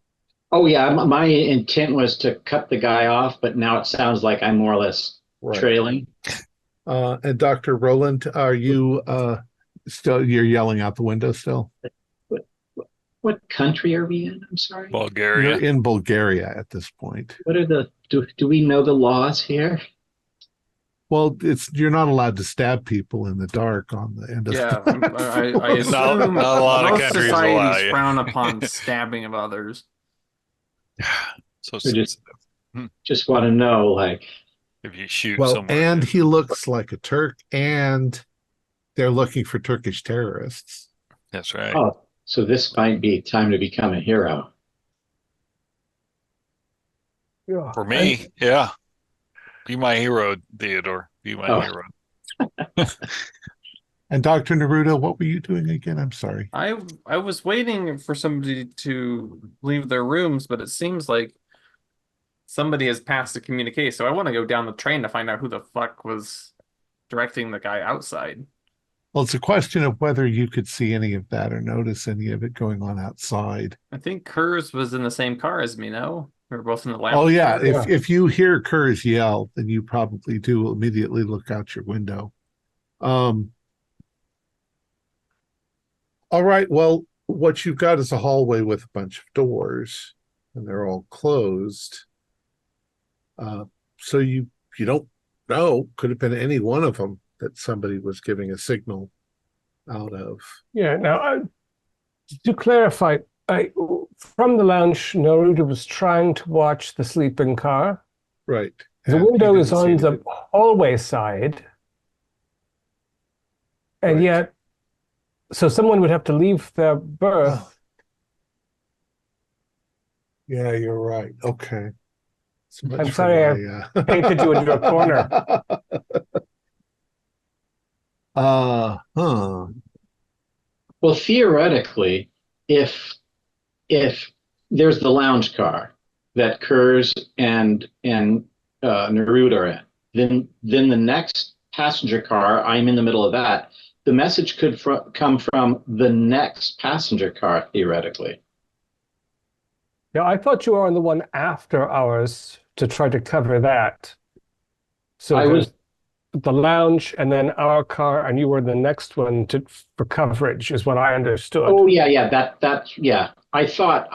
Oh yeah, my intent was to cut the guy off, but now it sounds like I'm more or less trailing. And Dr. Roland, are you you're yelling out the window still? What country are we in? I'm sorry. Bulgaria. You're in Bulgaria at this point. What are do we know the laws here? Well, you're not allowed to stab people in the dark on the end of I assume not a lot of most countries societies frown upon stabbing of others. So just want to know, like, if you shoot someone. And he looks like a Turk, and they're looking for Turkish terrorists. That's right. Oh, So this might be time to become a hero. Yeah. For me, yeah. Be my hero, Theodore. Be my hero. And Dr. Naruto, what were you doing again? I'm sorry. I was waiting for somebody to leave their rooms, but it seems like somebody has passed a communique. So I want to go down the train to find out who the fuck was directing the guy outside. Well, it's a question of whether you could see any of that or notice any of it going on outside. I think Kurz was in the same car as me, no? We were both in the lab. Oh, yeah. Yeah. If you hear Kurz yell, then you probably do immediately look out your window. All right. Well, what you've got is a hallway with a bunch of doors, and they're all closed. So you don't know. Could have been any one of them that somebody was giving a signal out of. Yeah. Now, to clarify, from the lounge, Naruto was trying to watch the sleeping car. Right. The And window he is didn't see on the anything. hallway side. And Right. yet, so someone would have to leave their berth. Oh. Yeah, you're right. Okay. So much I'm for sorry, my, painted you into a corner. Huh. Well, theoretically, if there's the lounge car that Kurz and Naruto are in, then the next passenger car, I'm in the middle of that. The message could come from the next passenger car, theoretically. Yeah, I thought you were on the one after ours to try to cover that. So I was- there's the lounge and then our car, and you were the next one for coverage, is what I understood. Oh yeah. That's yeah. I thought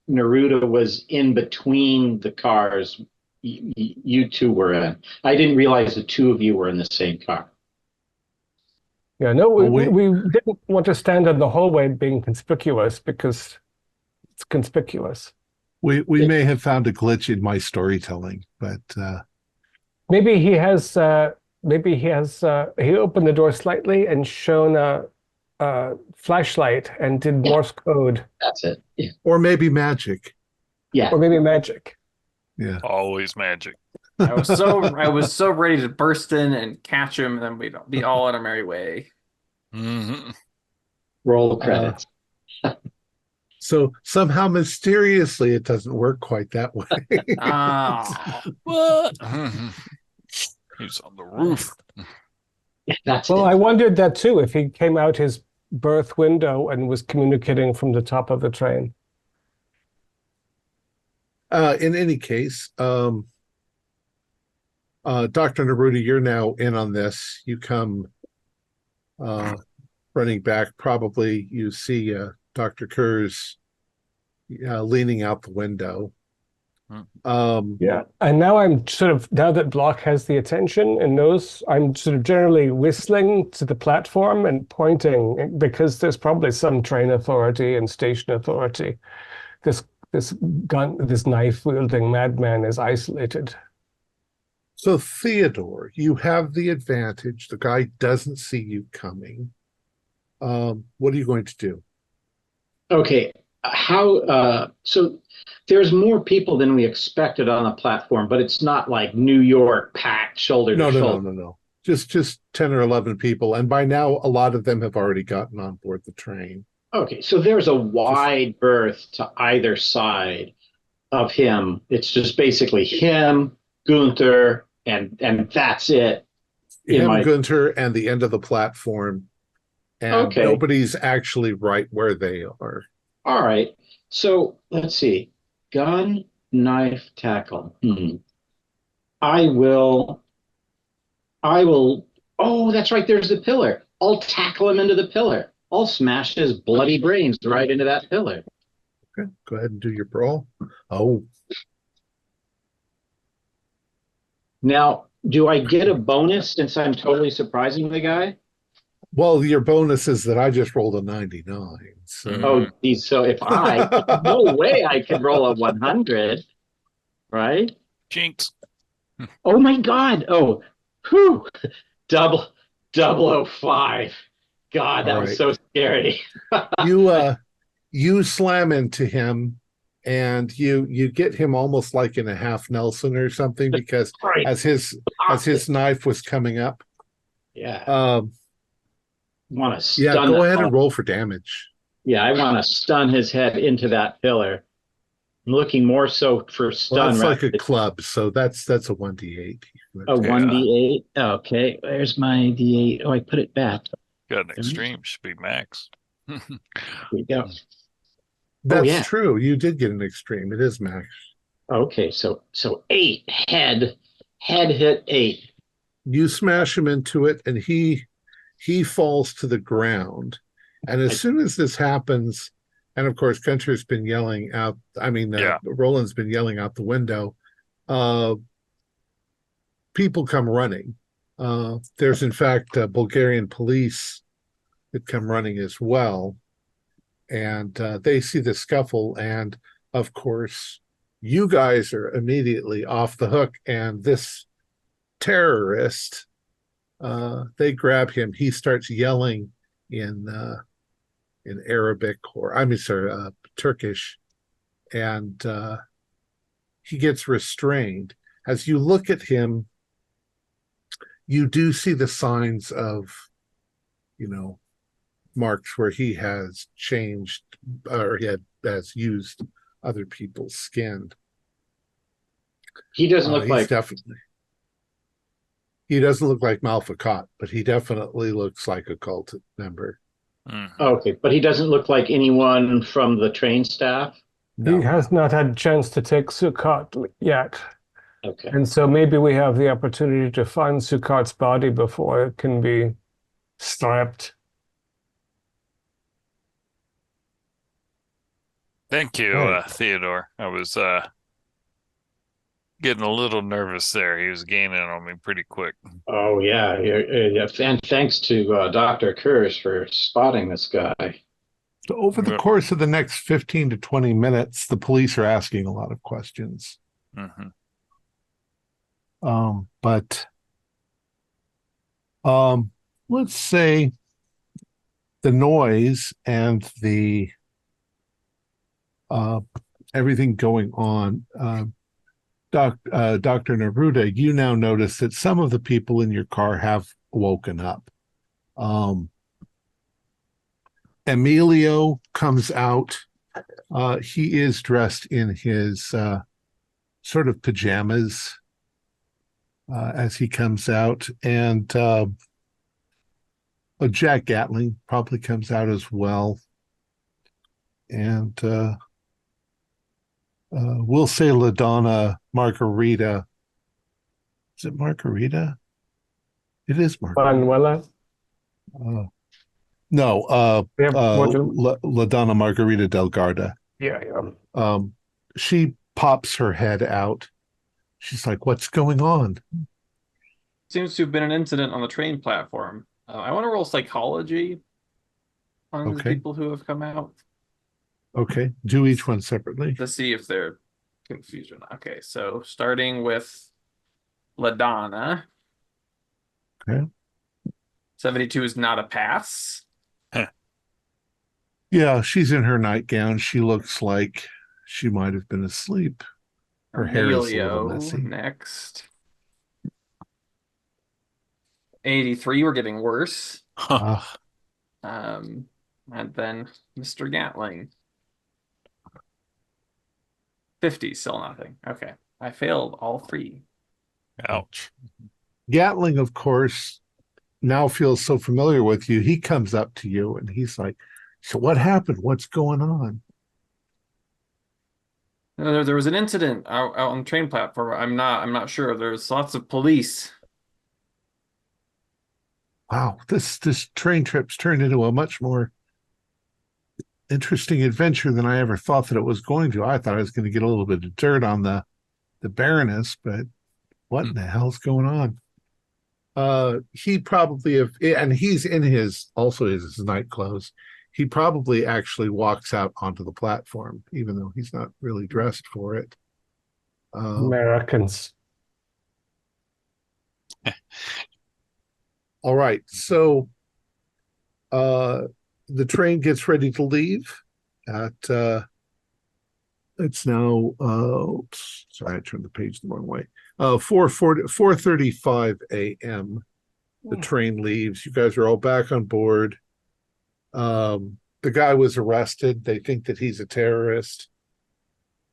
Naruto was in between the cars you two were in. I didn't realize the two of you were in the same car. Yeah, no, Well, we didn't want to stand in the hallway being conspicuous because it's conspicuous. We may have found a glitch in my storytelling, but Maybe he has he opened the door slightly and shown a flashlight and did Morse code, That's it. Yeah. or maybe magic. Yeah. or maybe magic. Yeah. Always magic. I was so ready to burst in and catch him, and then we'd be all on our merry way. Mm-hmm. Roll the credits. So somehow mysteriously it doesn't work quite that way. What? He's on the roof. That's Well, it. I wondered that too, if he came out his berth window and was communicating from the top of the train. In any case, Dr. Naruto, you're now in on this. You come running back. Probably you see Dr. Kurz leaning out the window. Yeah. And now now that Block has the attention and knows, I'm sort of generally whistling to the platform and pointing because there's probably some train authority and station authority. This knife-wielding madman is isolated. So Theodore, you have the advantage. The guy doesn't see you coming. What are you going to do? Okay. So there's more people than we expected on the platform, but it's not like New York packed shoulder to shoulder. No. Just 10 or 11 people. And by now, a lot of them have already gotten on board the train. Okay, so there's a wide berth to either side of him. It's just basically him, Gunther, and that's it. Gunther, and the end of the platform. And Okay. Nobody's actually right where they are. All right. So let's see. Gun, knife, tackle. I will. Oh, that's right. There's the pillar. I'll tackle him into the pillar. I'll smash his bloody brains right into that pillar. Okay, go ahead and do your brawl. Oh, Now, do I get a bonus since I'm totally surprising the guy? well, your bonus is that I just rolled a 99. So Oh, geez. So if no way I can roll a 100, right? Jinx. Oh my God. Oh, whew. Double 005. God, that All was right. so scary. You slam into him, and you get him almost like in a half Nelson or something, because Right. as his knife was coming up. Yeah. Um, Want to yeah, stun go that ahead and ball. roll for damage. Yeah, I want to stun his head into that pillar. I'm looking more so for Well, stun that's like rather a than club, so that's a 1d8. a Yeah. 1d8. Okay, where's my d8? Oh, I put it back. Got an extreme, should be max. Here we go. That's yeah. true. You did get an extreme. It is max. Okay, so 8 head hit 8. You smash him into it, and he falls to the ground. And as soon as this happens, and of course, Gunter's been yelling out. I mean, Yeah. Roland's been yelling out the window. People come running. There's in fact Bulgarian police that come running as well, and they see the scuffle, and of course, you guys are immediately off the hook. And this terrorist, they grab him. He starts yelling in Arabic, or I mean, sorry, Turkish, and he gets restrained. As you look at him, you do see the signs of, marks where he has changed, or has used other people's skin. He doesn't look like he doesn't look like Malfakat, but he definitely looks like a cult member. Mm-hmm. Okay, but he doesn't look like anyone from the train staff. No. He has not had a chance to take Sukkot yet. Okay. And so maybe we have the opportunity to find Sukkot's body before it can be stripped. Thank you, Right. Theodore. I was getting a little nervous there. He was gaining on me pretty quick. Oh yeah, and thanks to Dr. Kurz for spotting this guy. So over the course of the next 15 to 20 minutes, the police are asking a lot of questions. Mm-hmm. But let's say the noise and the everything going on, Dr. Neruda, you now notice that some of the people in your car have woken up. Emilio comes out. He is dressed in his sort of pajamas as he comes out, and Jack Gatling probably comes out as well, and we'll say LaDonna Margarita. Is it Margarita? It is Margarita. Manuela? No, Yeah, LaDonna Margarita Delgarda. yeah. She pops her head out. She's like, "What's going on?" Seems to have been an incident on the train platform. I want to roll psychology on the Okay. people who have come out Okay, do each one separately. to see if they're confused or not. Okay, so starting with LaDonna. Okay. 72 is not a pass. Yeah, she's in her nightgown. She looks like she might have been asleep. Her hair is a little messy. Next. 83, we're getting worse. And then Mr. Gatling. 50, still nothing. Okay. I failed all 3. Ouch. Gatling, of course, now feels so familiar with you. He comes up to you and he's like, "So what happened? What's going on?" There was an incident out on the train platform. I'm not sure. There's lots of police. Wow, this train trip's turned into a much more interesting adventure than I ever thought that it was going to. I thought I was going to get a little bit of dirt on the Baroness, but what in the hell's going on? He probably and he's in his night clothes. He probably actually walks out onto the platform, even though he's not really dressed for it. Americans. All right, so the train gets ready to leave at it's now oops, sorry, I turned the page the wrong way. 4:35 a.m. The train leaves. You guys are all back on board. The guy was arrested. They think that he's a terrorist.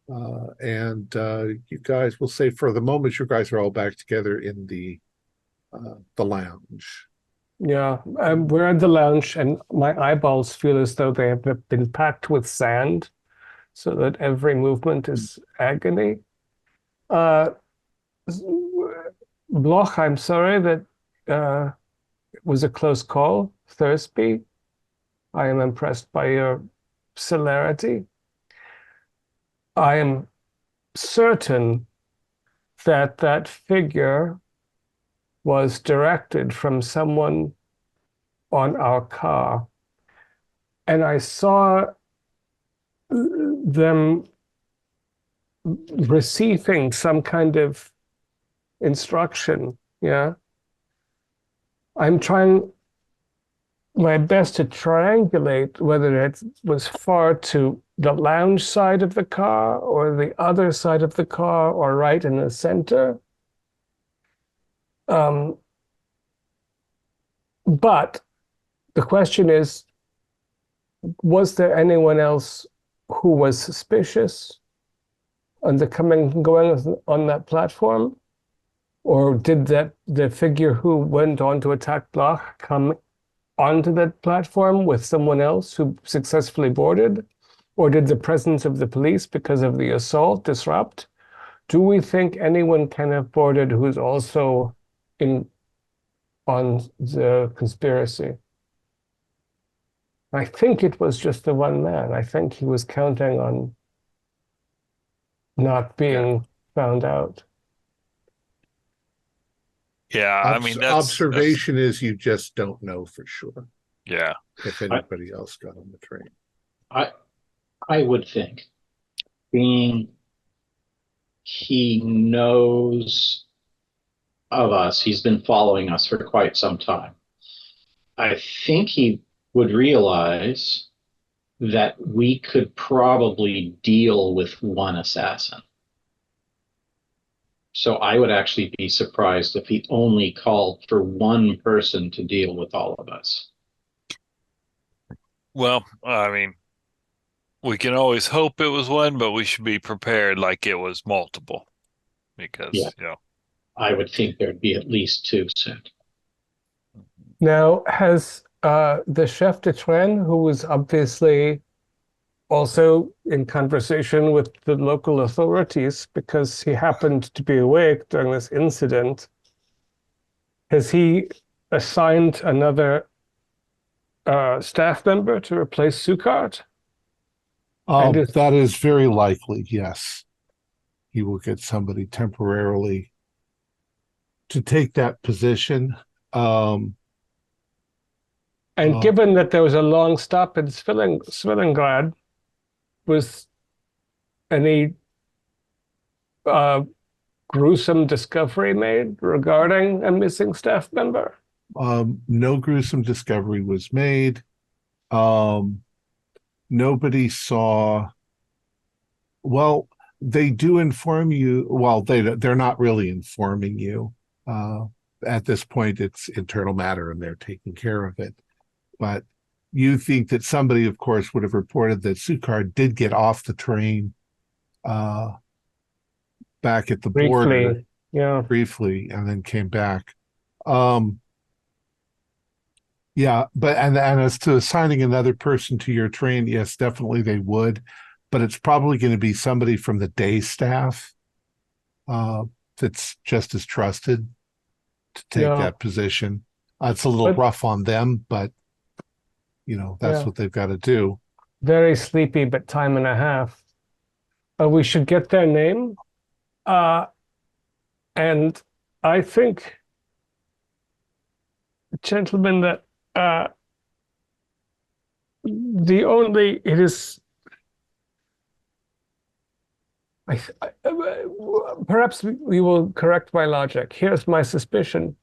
And you guys will say for the moment, you guys are all back together in the lounge. Yeah, we're in the lounge, and my eyeballs feel as though they have been packed with sand, so that every movement is agony. Bloch, I'm sorry that it was a close call. Thursby, I am impressed by your celerity. I am certain that that figure was directed from someone on our car. And I saw them receiving some kind of instruction. Yeah. I'm trying my best to triangulate whether it was far to the lounge side of the car or the other side of the car or right in the center. But the question is, was there anyone else who was suspicious on the coming and going on that platform? Or did the figure who went on to attack Bloch come onto that platform with someone else who successfully boarded? Or did the presence of the police because of the assault disrupt? Do we think anyone can have boarded who's also in on the conspiracy? I think it was just the one man. I think he was counting on not being found out. Yeah, I mean, observation is you just don't know for sure. Yeah. If anybody else got on the train. I would think, being he knows of us, he's been following us for quite some time. I think he would realize that we could probably deal with one assassin. So I would actually be surprised if he only called for one person to deal with all of us. Well, I mean, we can always hope it was one, but we should be prepared like it was multiple. Because, Yeah. you know. I would think there'd be at least two sent. Now, has the chef de train, who was obviously also in conversation with the local authorities because he happened to be awake during this incident, has he assigned another staff member to replace Sukart? That is very likely, yes. He will get somebody temporarily to take that position. And given that there was a long stop in Svilengrad, was any gruesome discovery made regarding a missing staff member? No gruesome discovery was made. Nobody saw. Well, they do inform you. Well, they're not really informing you. At this point, it's internal matter, and they're taking care of it. But you think that somebody, of course, would have reported that Sukar did get off the train back at the border. Yeah. Briefly, and then came back. Yeah, but and as to assigning another person to your train, yes, definitely they would, but it's probably going to be somebody from the day staff that's just as trusted to take that position. It's a little rough on them, but that's what they've got to do. Very sleepy, but time and a half. We should get their name. And I think, gentlemen, that perhaps we will correct my logic. Here's my suspicion.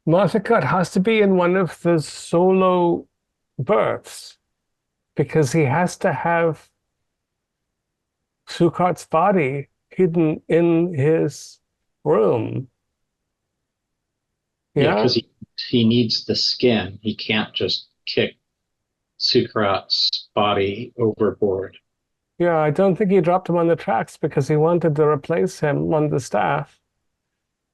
Martha has to be in one of the solo berths because he has to have Sukat's body hidden in his room. Yeah, because he needs the skin. He can't just kick Sukrat's body overboard. Yeah, I don't think he dropped him on the tracks because he wanted to replace him on the staff.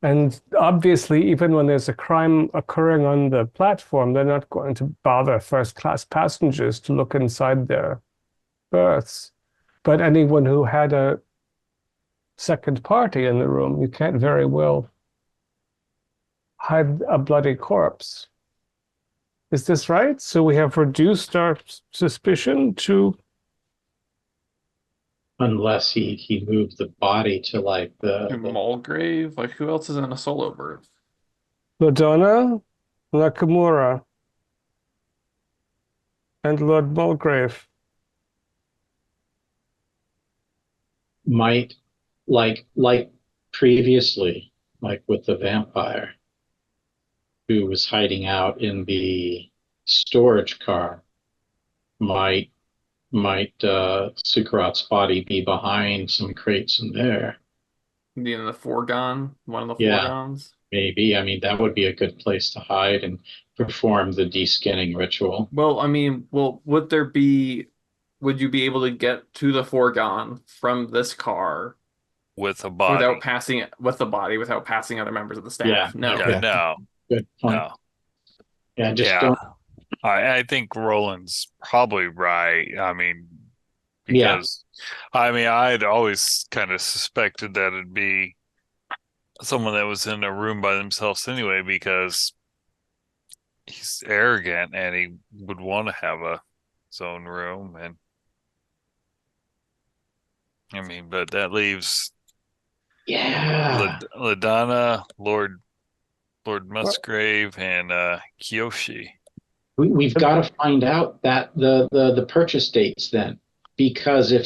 And obviously, even when there's a crime occurring on the platform, they're not going to bother first-class passengers to look inside their berths. But anyone who had a second party in the room, you can't very well hide a bloody corpse. Is this right? So we have reduced our suspicion to... Unless he moved the body to like the Mulgrave? Like, who else is in a solo berth? Ladonna, Nakamura, and Lord Mulgrave. might like previously, like with the vampire who was hiding out in the storage car, might Sukrat's body be behind some crates in there? In the foregone, one of the Yeah. foregons. Maybe. I mean, that would be a good place to hide and perform the deskinning ritual. Well, I mean, would you be able to get to the foregone from this car with a body. without passing other members of the staff? Yeah. No. Yeah, no, Good point. no. Yeah, just Yeah. don't. I think Roland's probably right. I mean, Yeah. because I mean, I'd always kind of suspected that it'd be someone that was in a room by themselves anyway, because he's arrogant and he would want to have his own room. And I mean, but that leaves Yeah. LaDonna, Lord Musgrave, and Kiyoshi. We've got to find out that the purchase dates then, because if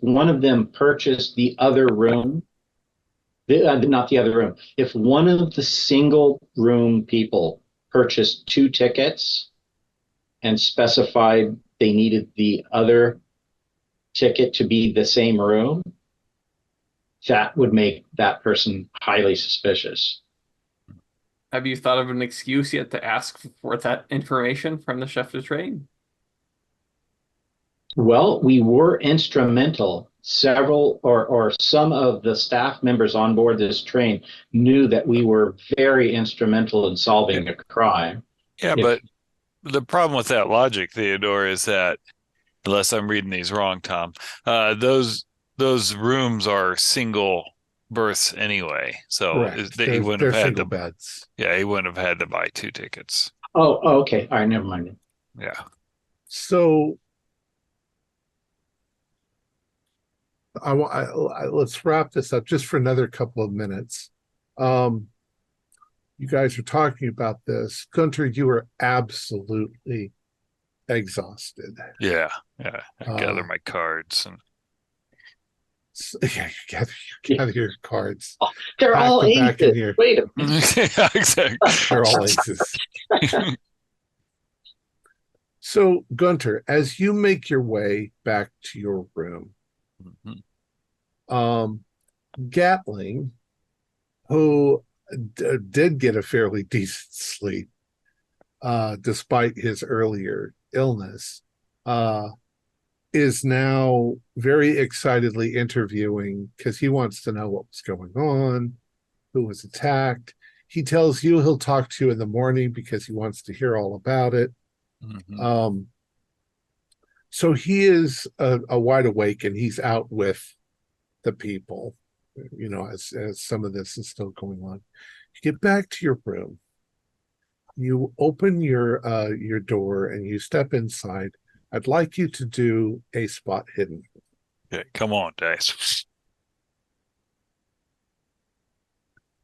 one of them purchased the other room, not the other room, if one of the single room people purchased 2 tickets and specified they needed the other ticket to be the same room, that would make that person highly suspicious. Have you thought of an excuse yet to ask for that information from the chef de train? Well, we were instrumental. Several or some of the staff members on board this train knew that we were very instrumental in solving a crime. Yeah, but the problem with that logic, Theodore, is that, unless I'm reading these wrong, Tom, those rooms are single berths anyway, so he wouldn't have had single beds. Yeah, he wouldn't have had to buy 2 tickets. Oh, okay. All right, never mind. Yeah. So let's wrap this up just for another couple of minutes. You guys are talking about this. Gunter, you are absolutely exhausted. Yeah. I gather my cards and you gather your cards. Oh, they're Pack all them back in aces. here. Wait a minute. yeah, exactly. They're all aces. So, Gunter, as you make your way back to your room, Gatling, who did get a fairly decent sleep despite his earlier illness, is now very excitedly interviewing because he wants to know what was going on, who was attacked. He tells you he'll talk to you in the morning because he wants to hear all about it. So he is a wide awake, and he's out with the people, as some of this is still going on. You get back to your room. You open your door and you step inside. I'd like you to do a spot hidden. Okay, come on, dice.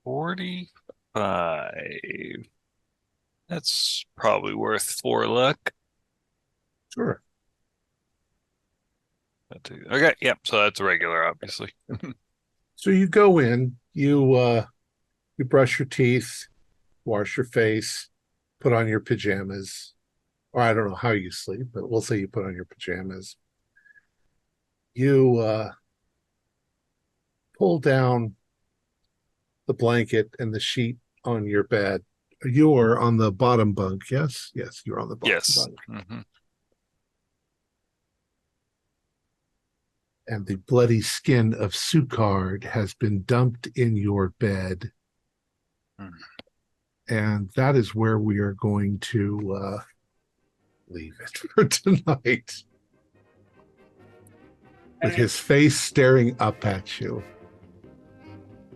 45. That's probably worth 4 luck. Sure. Okay, yep. So that's a regular, obviously. So you go in, you brush your teeth, wash your face, put on your pajamas, or I don't know how you sleep, but we'll say you put on your pajamas. You pull down the blanket and the sheet on your bed. You're on the bottom bunk, yes? Yes, you're on the bottom Yes. bunk. Mhm. And the bloody skin of Sukard has been dumped in your bed. Mm. And that is where we are going to leave it for tonight. With his face staring up at you.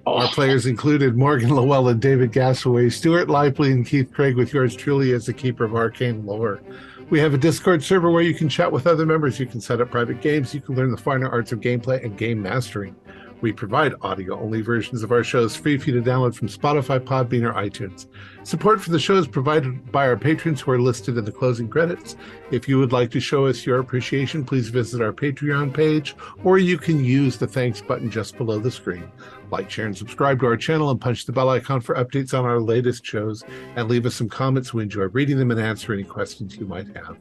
Our players included Morgan Lowell and David Gassaway, Stuart Lively and Keith Craig, with yours truly as the keeper of arcane lore. We have a Discord server where you can chat with other members. You can set up private games. You can learn the finer arts of gameplay and game mastering. We provide audio-only versions of our shows free for you to download from Spotify, Podbean, or iTunes. Support for the show is provided by our patrons who are listed in the closing credits. If you would like to show us your appreciation, please visit our Patreon page, or you can use the thanks button just below the screen. Like, share, and subscribe to our channel, and punch the bell icon for updates on our latest shows, and leave us some comments. We enjoy reading them and answer any questions you might have.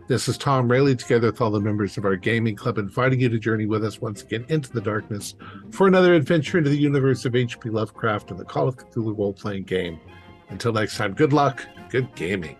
This is Tom Rayleigh, together with all the members of our gaming club, inviting you to journey with us once again into the darkness for another adventure into the universe of H.P. Lovecraft and the Call of Cthulhu role-playing game. Until next time, good luck, good gaming.